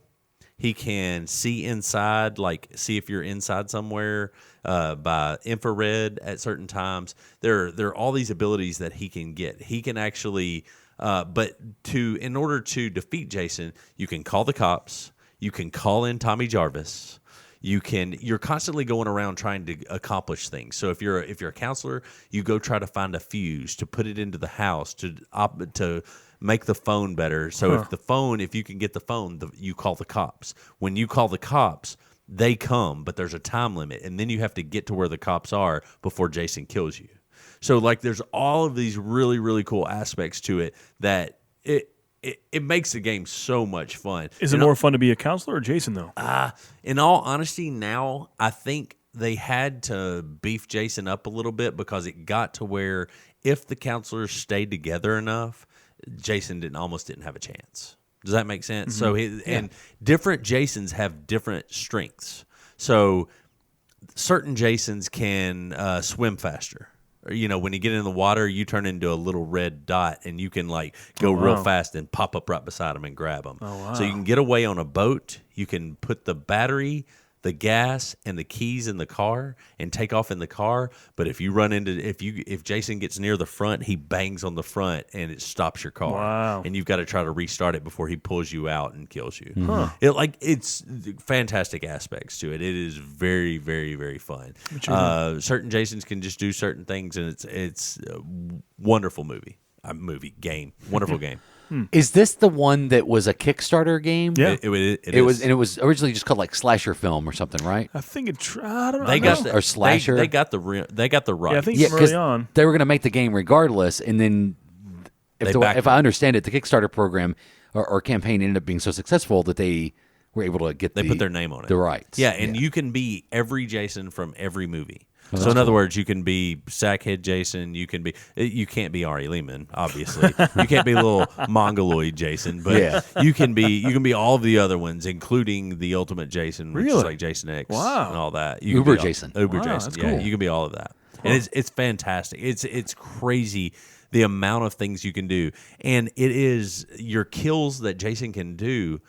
he can see inside, like see if you're inside somewhere by infrared at certain times. There are all these abilities that he can get. He can actually, in order to defeat Jason, you can call the cops. You can call in Tommy Jarvis. You're constantly going around trying to accomplish things. So if you're a counselor, you go try to find a fuse to put it into the house to make the phone better. So if you can get the phone, you call the cops. When you call the cops, they come, but there's a time limit, and then you have to get to where the cops are before Jason kills you. So like there's all of these really, really cool aspects to it that it makes the game so much fun. Is it more fun to be a counselor or Jason, though? In all honesty, now I think they had to beef Jason up a little bit because it got to where if the counselors stayed together enough, Jason almost didn't have a chance. Does that make sense? Mm-hmm. So and different Jasons have different strengths. So certain Jasons can swim faster. Or, when you get in the water, you turn into a little red dot, and you can like go real fast and pop up right beside them and grab them. Oh, wow. So you can get away on a boat. You can put the battery, the gas, and the keys in the car and take off in the car. But if you run into if Jason gets near the front, he bangs on the front and it stops your car. Wow. And you've got to try to restart it before he pulls you out and kills you. Huh. It's fantastic aspects to it. It is very, very, very fun. Certain Jasons can just do certain things, and it's a wonderful game, wonderful game. Is this the one that was a Kickstarter game? Yeah. It was, and it was originally just called like Slasher Film or something, right? I think I don't know. They got or Slasher. They got the rights. Yeah, I think Yeah, from early on. they were going to make the game regardless, and then if I understand it, the Kickstarter program or campaign ended up being so successful that they were able to get They put their name on it. the rights. Yeah, and you can be every Jason from every movie. So in other words, you can be Sackhead Jason. You can't be Ari Lehman, obviously. You can't be little Mongoloid Jason, but you can be all of the other ones, including the Ultimate Jason, which is like Jason X and all that. You Uber can be Jason. Uber Wow, Jason. that's Yeah, cool. you can be all of that, and it's fantastic. It's crazy the amount of things you can do, and it is your kills that Jason can do.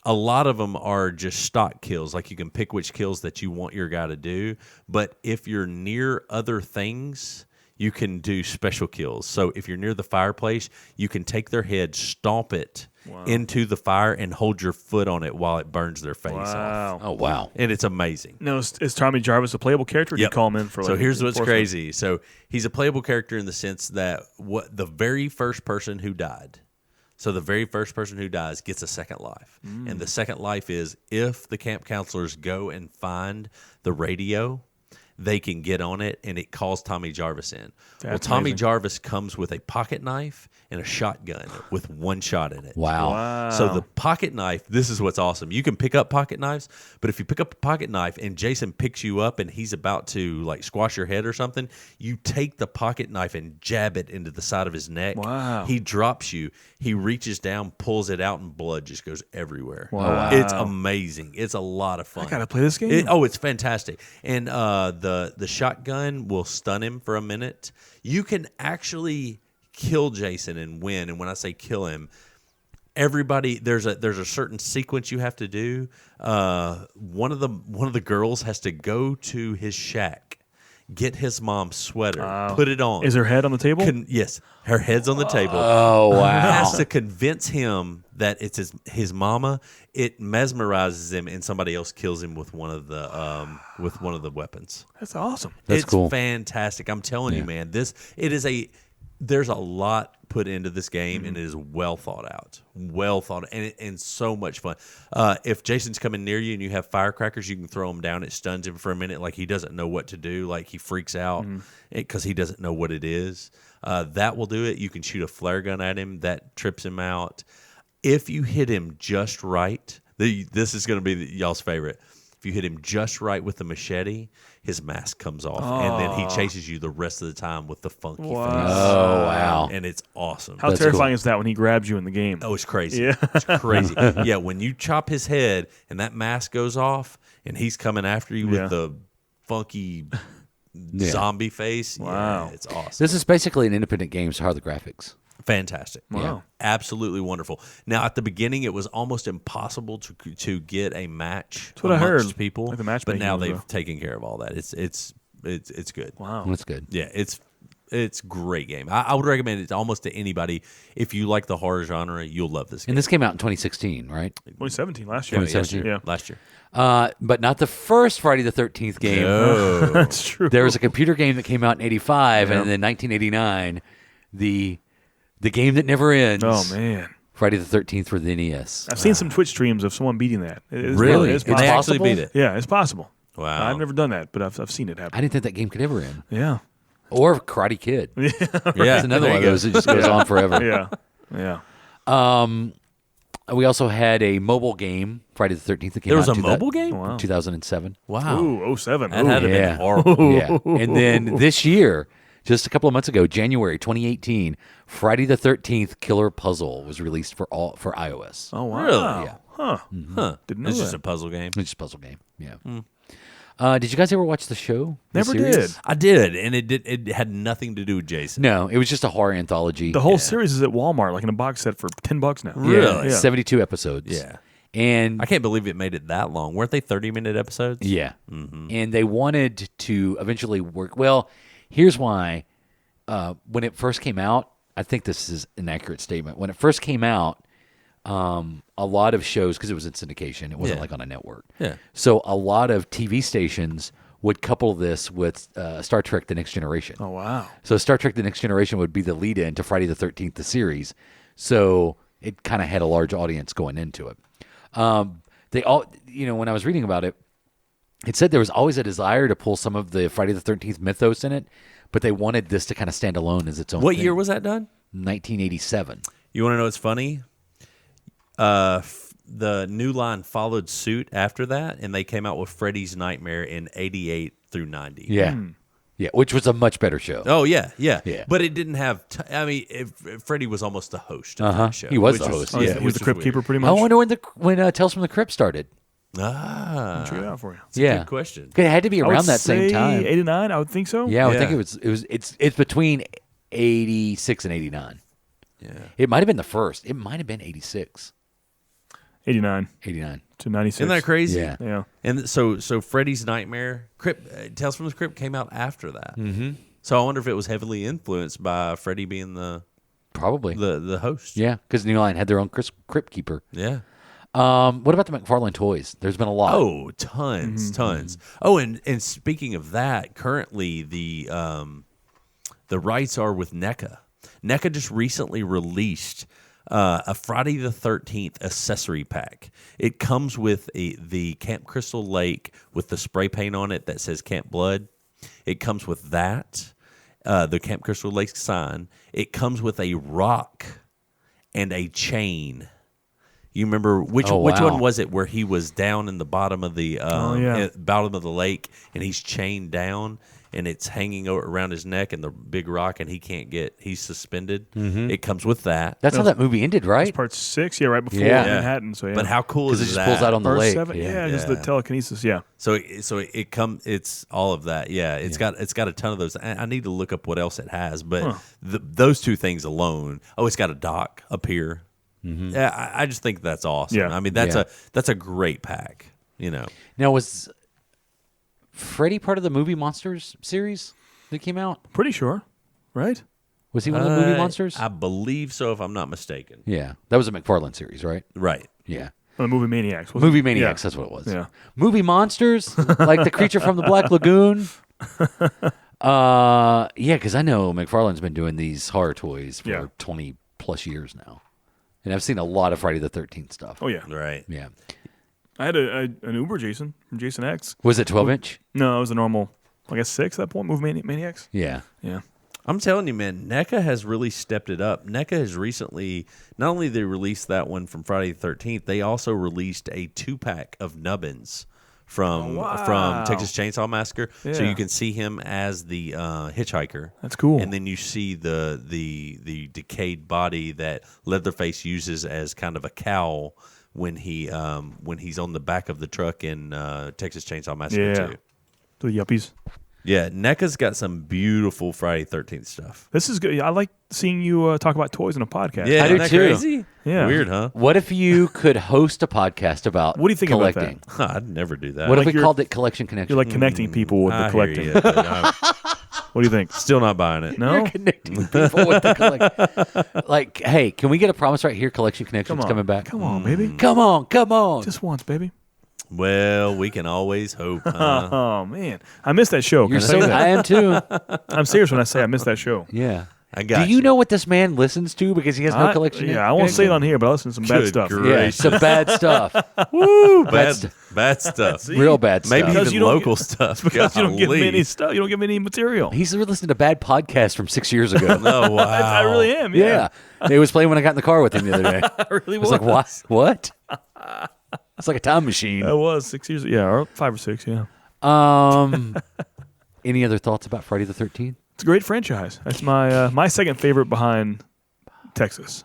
A lot of them are just stock kills. Like you can pick which kills that you want your guy to do. But if you're near other things, you can do special kills. So if you're near the fireplace, you can take their head, stomp it into the fire, and hold your foot on it while it burns their face off. Oh, wow. And it's amazing. No, is Tommy Jarvis a playable character? Or do you call him in for? So like, here's what's enforcement? crazy. So he's a playable character in the sense that the very first person who died. So the very first person who dies gets a second life. And the second life is if the camp counselors go and find the radio, they can get on it, and it calls Tommy Jarvis in. That's Tommy amazing. Jarvis comes with a pocket knife and a shotgun with one shot in it. Wow. So the pocket knife, this is what's awesome. You can pick up pocket knives, but if you pick up a pocket knife and Jason picks you up and he's about to like squash your head or something, you take the pocket knife and jab it into the side of his neck. Wow. He drops you. He reaches down, pulls it out, and blood just goes everywhere. Wow. It's amazing. It's a lot of fun. I gotta play this game. It's fantastic. And the shotgun will stun him for a minute. You can actually kill Jason and win. And when I say kill him, everybody there's a certain sequence you have to do. One of the girls has to go to his shack, get his mom's sweater, put it on. Is her head on the table? Yes, her head's on the table. Oh, wow. Has to convince him that it's his mama. It mesmerizes him, and somebody else kills him with one of the weapons. That's awesome. That's it's cool. Fantastic. I'm telling you, man. There's a lot put into this game, and it is well thought out, and so much fun. If Jason's coming near you and you have firecrackers, you can throw him down. It stuns him for a minute, like he doesn't know what to do, like he freaks out because he doesn't know what it is. That will do it. You can shoot a flare gun at him. That trips him out. If you hit him just right, this is going to be y'all's favorite. If you hit him just right with the machete, his mask comes off, and then he chases you the rest of the time with the funky face. Oh, wow. And it's awesome. How terrifying is that when he grabs you in the game? Oh, it's crazy. Yeah. It's crazy. Yeah, when you chop his head and that mask goes off and he's coming after you with the funky zombie face, wow. Yeah, it's awesome. This is basically an independent game, so how are the graphics? Fantastic. Wow. Yeah, absolutely wonderful. Now, at the beginning, it was almost impossible to get a match That's what I amongst heard. people, Like the but matchmaking now was they've rough. taken care of all that. It's good. Wow. That's good. Yeah, it's a great game. I would recommend it to almost to anybody. If you like the horror genre, you'll love this game. And this came out in 2016, right? 2017, last year. 2017. Yeah. Last year. But not the first Friday the 13th game. No. That's true. There was a computer game that came out in 85, Yeah. and in 1989, the game that never ends. Oh, man. Friday the 13th for the NES. I've seen some Twitch streams of someone beating that. Really? It's And possible. they actually beat it. Yeah, it's possible. Wow. I've never done that, but I've seen it happen. I didn't think that game could ever end. Yeah. Or Karate Kid. Yeah, It's another there one of you go. those that just goes on forever. Yeah. Yeah. We also had a mobile game, Friday the 13th, that came There was out a mobile game? Wow. 2007. Wow. Ooh, 07. That Ooh. had to have Yeah. been horrible. Yeah. And then this year, just a couple of months ago, January 2018, Friday the 13th Killer Puzzle was released for iOS. Oh, wow. Really? Yeah. Huh. Huh. Didn't know It's just that. a puzzle game. It's just a puzzle game. Yeah. Did you guys ever watch the show? The Never series? did. I did, and it had nothing to do with Jason. No, it was just a horror anthology. The whole series is at Walmart, like in a box set for $10 now. Really? Yeah. 72 episodes. Yeah. And I can't believe it made it that long. Weren't they 30-minute episodes? yeah. And they wanted to eventually work. Well, here's why. When it first came out, I think this is an accurate statement. When it first came out, a lot of shows, because it was in syndication, it wasn't Yeah. like on a network. Yeah. So a lot of TV stations would couple this with Star Trek The Next Generation. Oh, wow. So Star Trek The Next Generation would be the lead-in to Friday the 13th, the series. So it kind of had a large audience going into it. They all, when I was reading about it, it said there was always a desire to pull some of the Friday the 13th mythos in it, but they wanted this to kind of stand alone as its own What thing. year was that done? 1987. You want to know what's funny? The New Line followed suit after that, and they came out with Freddy's Nightmare in 88 through 90. Yeah. Yeah, which was a much better show. Oh, yeah. Yeah. But it didn't have... Freddy was almost the host of that show. He was which the host, Oh, yeah. he was the Crypt Keeper pretty much. I wonder when Tales from the Crypt started. Ah. Check it out for you. That's a good question. It had to be I would around that same say time. 89, I would think so. Yeah, I would Yeah. think it's between 86 and 89. Yeah. It might have been the first. It might have been 86. 89 89. to 96. Isn't that crazy? Yeah. Yeah. And so Freddy's Nightmare, Tales from the Crypt came out after that. Mm-hmm. So I wonder if it was heavily influenced by Freddie being the Probably. the host. Yeah, because New Line had their own crypt keeper. Yeah. What about the McFarlane toys? There's been a lot. Oh, tons. Oh, and speaking of that, currently the rights are with NECA. NECA just recently released a Friday the 13th accessory pack. It comes with the Camp Crystal Lake with the spray paint on it that says Camp Blood. It comes with that, the Camp Crystal Lake sign. It comes with a rock and a chain. You remember which one was it where he was down in the bottom of the bottom of the lake and he's chained down and it's hanging around his neck and the big rock and he's suspended. It comes with that. That's how that movie ended, right? That's part 6, right before Manhattan. So But how cool is it? Because it that? just pulls out on the lake. 7, just the telekinesis. Yeah. So it comes. It's all of that. Yeah. It's got a ton of those. I need to look up what else it has, but those two things alone. Oh, it's got a dock up here. Yeah, I just think that's awesome. Yeah. I mean, that's a great pack. You know. Now, was Freddy part of the Movie Monsters series that came out? Pretty sure, right? Was he one of the Movie Monsters? I believe so, if I'm not mistaken. Yeah, that was a McFarlane series, right? Right. Yeah. The Movie Maniacs. Movie Maniacs, that's what it was. Yeah. Movie Monsters, like the creature from the Black Lagoon. Yeah, because I know McFarlane's been doing these horror toys for 20 plus years now, and I've seen a lot of Friday the 13th stuff. Oh yeah, right. Yeah. I had an Uber Jason from Jason X. Was it 12-inch? No, it was a normal. I guess 6 at that point. Movie Maniacs. Yeah. Yeah. I'm telling you, man, NECA has really stepped it up. NECA has recently, not only they released that one from Friday the 13th, they also released a 2-pack of Nubbins from Texas Chainsaw Massacre. Yeah. So you can see him as the hitchhiker. That's cool. And then you see the decayed body that Leatherface uses as kind of a cowl when he's on the back of the truck in Texas Chainsaw Massacre 2. The yuppies. Yeah, NECA's got some beautiful Friday 13th stuff. This is good. I like seeing you talk about toys on a podcast. Yeah, I do isn't that too. crazy? Yeah. Weird, huh? What if you could host a podcast about What do you think collecting? about that? I'd never do that. What if Like we called it Collection Connection? You're like connecting people with the I collecting. hear you, but I'm What do you think? still not buying it. No? You're connecting people with the collection. Like, hey, can we get a promise right here? Collection Connection's coming back. Come on, baby. Come on. Just once, baby. Well, we can always hope. Huh? Oh man, I missed that show. You're Can I say so. that? I am too. I'm serious when I say I missed that show. Yeah. I got Do you know what this man listens to because he has no collection? Yeah, I won't say it on here, but I listen to some bad Good stuff. grief. Yeah, some bad stuff. Woo, Bad bad stuff. Real bad stuff. Maybe Because even you don't local get- stuff. Because you don't give me Golly. any stuff. You don't give me any material. He's listening to bad podcasts from 6 years ago. Oh, wow. I really am. Yeah. It was playing when I got in the car with him the other day. I really I was like, what? It's like a time machine. That was 6 years. Yeah, or 5 or 6. Yeah, Any other thoughts about Friday the 13th? it's a great franchise. That's my second favorite behind Texas.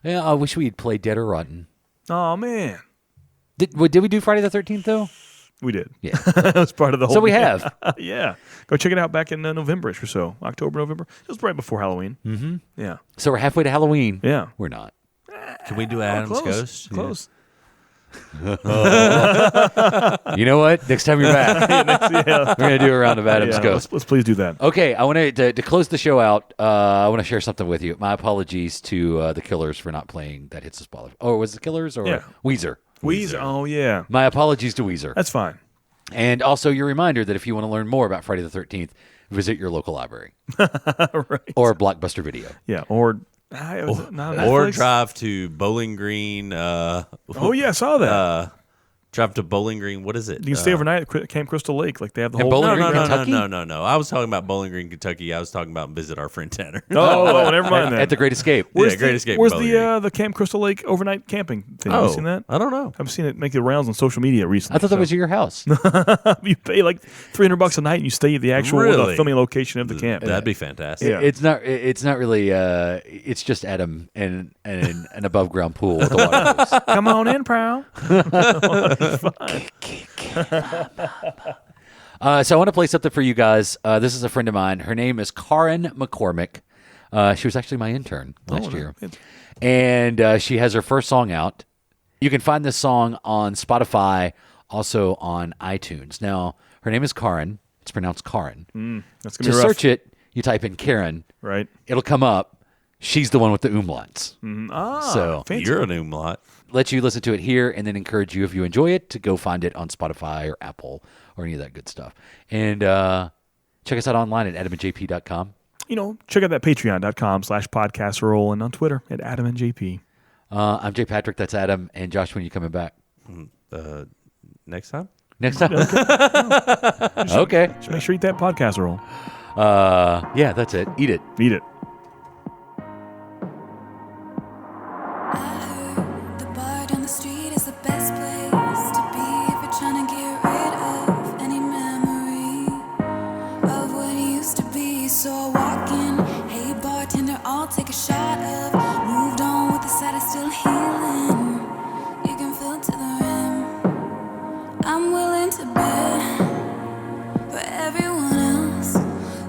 Yeah, I wish we'd played Dead or Rotten. Oh man, Did we do Friday the 13th though? we did. Yeah. That was part of the whole. So we thing. have. Yeah, go check it out back in November-ish or so, October, November. It was right before Halloween. Mm-hmm. Yeah, So we're halfway to Halloween. yeah. We're not. Can we do Adam's close. Ghost? Close. You know what? Next time you're back, we're going to do a round of Adam's Yeah, Ghost. let's please do that. Okay, I want to close the show out. I want to share something with you. My apologies to the Killers for not playing That Hits the Spot. Oh, was it the Killers or Yeah. Weezer? Weezer. Oh yeah, My apologies to Weezer. that's fine. And also your reminder that if you want to learn more about Friday the 13th, visit your local library Right. or Blockbuster Video. Yeah, or not Or Netflix? drive to Bowling Green. Oh yeah, I saw that. Drive to Bowling Green. What is it? You can stay overnight at Camp Crystal Lake. Like they have the And whole. Bowling No, Green, Kentucky? no. I was talking about Bowling Green, Kentucky. I was talking about visit our friend Tanner. Oh, never mind that. At the Great Escape. Where's Great the, Escape Where's Bowling Green. the Camp Crystal Lake overnight camping thing? Have you seen that? I don't know. I've seen it make the rounds on social media recently. I thought that was your house. You pay like $300 a night and you stay at the actual Really? filming location of the camp. That'd be fantastic. Yeah. It's not. It's not really. It's just Adam and an above ground pool with a water hose. Come on in, pal. So I want to play something for you guys. This is a friend of mine. Her name is Karen McCormick. She was actually my intern last year, and she has her first song out. You can find this song on Spotify, also on iTunes. Now her name is Karen. It's pronounced Karen. That's gonna to be rough. search it, you type in Karen. Right. It'll come up. She's the one with the umlauts. So fancy. You're an umlaut. Let you listen to it here and then encourage you, if you enjoy it, to go find it on Spotify or Apple or any of that good stuff. And check us out online at adamandjp.com. Check out that patreon.com/podcastroll and on Twitter at adamandjp. I'm Jay Patrick. That's Adam. And Josh, when are you coming back? Next time? Next time? Okay. Just make sure you eat that podcast roll. Yeah, that's it. Eat it. Eat it. The bar down the street is the best place to be if you're trying to get rid of any memory of what used to be. So I walk in, hey bartender, I'll take a shot of. Moved on with the side, is still healing. You can fill it to the rim. I'm willing to bet for everyone else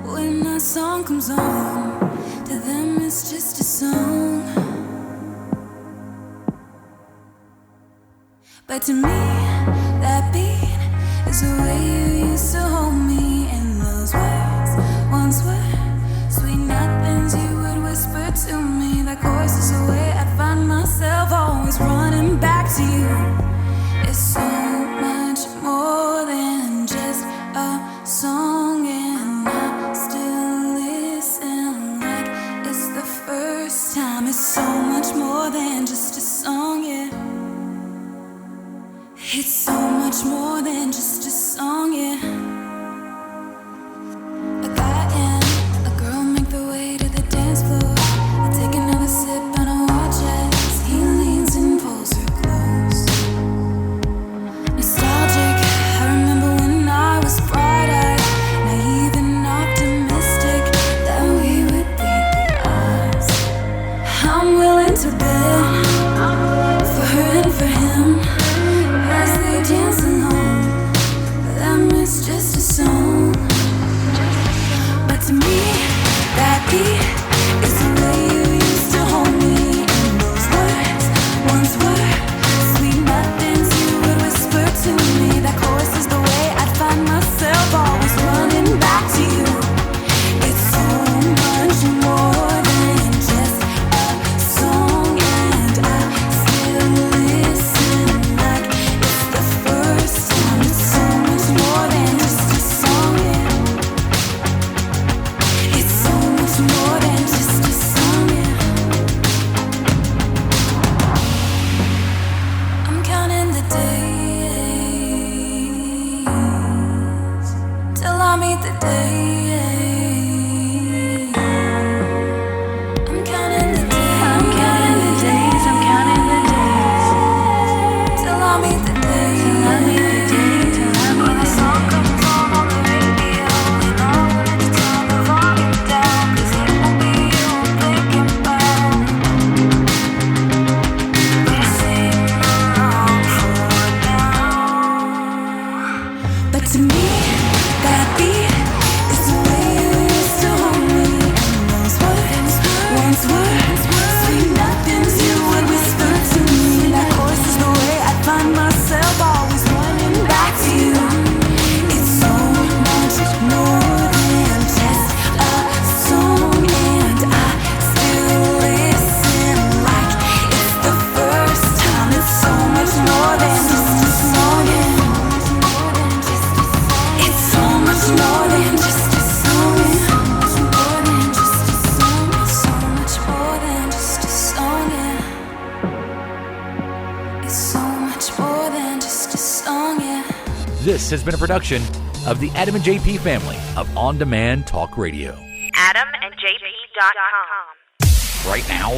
when that song comes on. To them, it's just a song. But to me, that beat is the way you used to hold me. And those words once were sweet nothings you would whisper to me. That chorus is the way I find myself always running back to you. It's so much more than just a song, and I still listen like it's the first time. It's so much more than just a song, yeah. It's so much more than just a song, yeah. A guy and a girl make the way to the dance floor. I take another sip and I watch as he leans and pulls her close. Nostalgic, I remember when I was bright-eyed, naive and optimistic that we would beat the odds. I'm willing to bet for her and for him. As they dance along, them it's just a song. But to me, that beat is the way you used to hold me. And those words once were sweet nothings you would whisper to me. That chorus is the way I find myself always running back to you. It's so much more than just a song, and I still listen like it's the first time. It's so much more than just a song, yeah. It's so much more than just a song, yeah. I'm counting the days till I meet the day. I'm counting the days. I'm counting the days. I'm counting the days till I meet the day. Till I meet the day. Till I meet the song comes on the radio, and all when it's time to volume down, 'cause it won't be you I'm thinking about. But I sing along for now. But to me, that beat is the way you used to hold me. And those words once were sweet nothings you would whisper to me. That chorus is the way I find myself always running back to you. It's so much more than just a song, and I still listen like it's the first time. It's so much more than just a song, yeah. It's so much more than just a song, yeah. So much more than just a song, yeah. It's so much more than just a song, yeah. This has been a production of the Adam and JP family of on-demand talk radio. AdamandJP.com. Right now.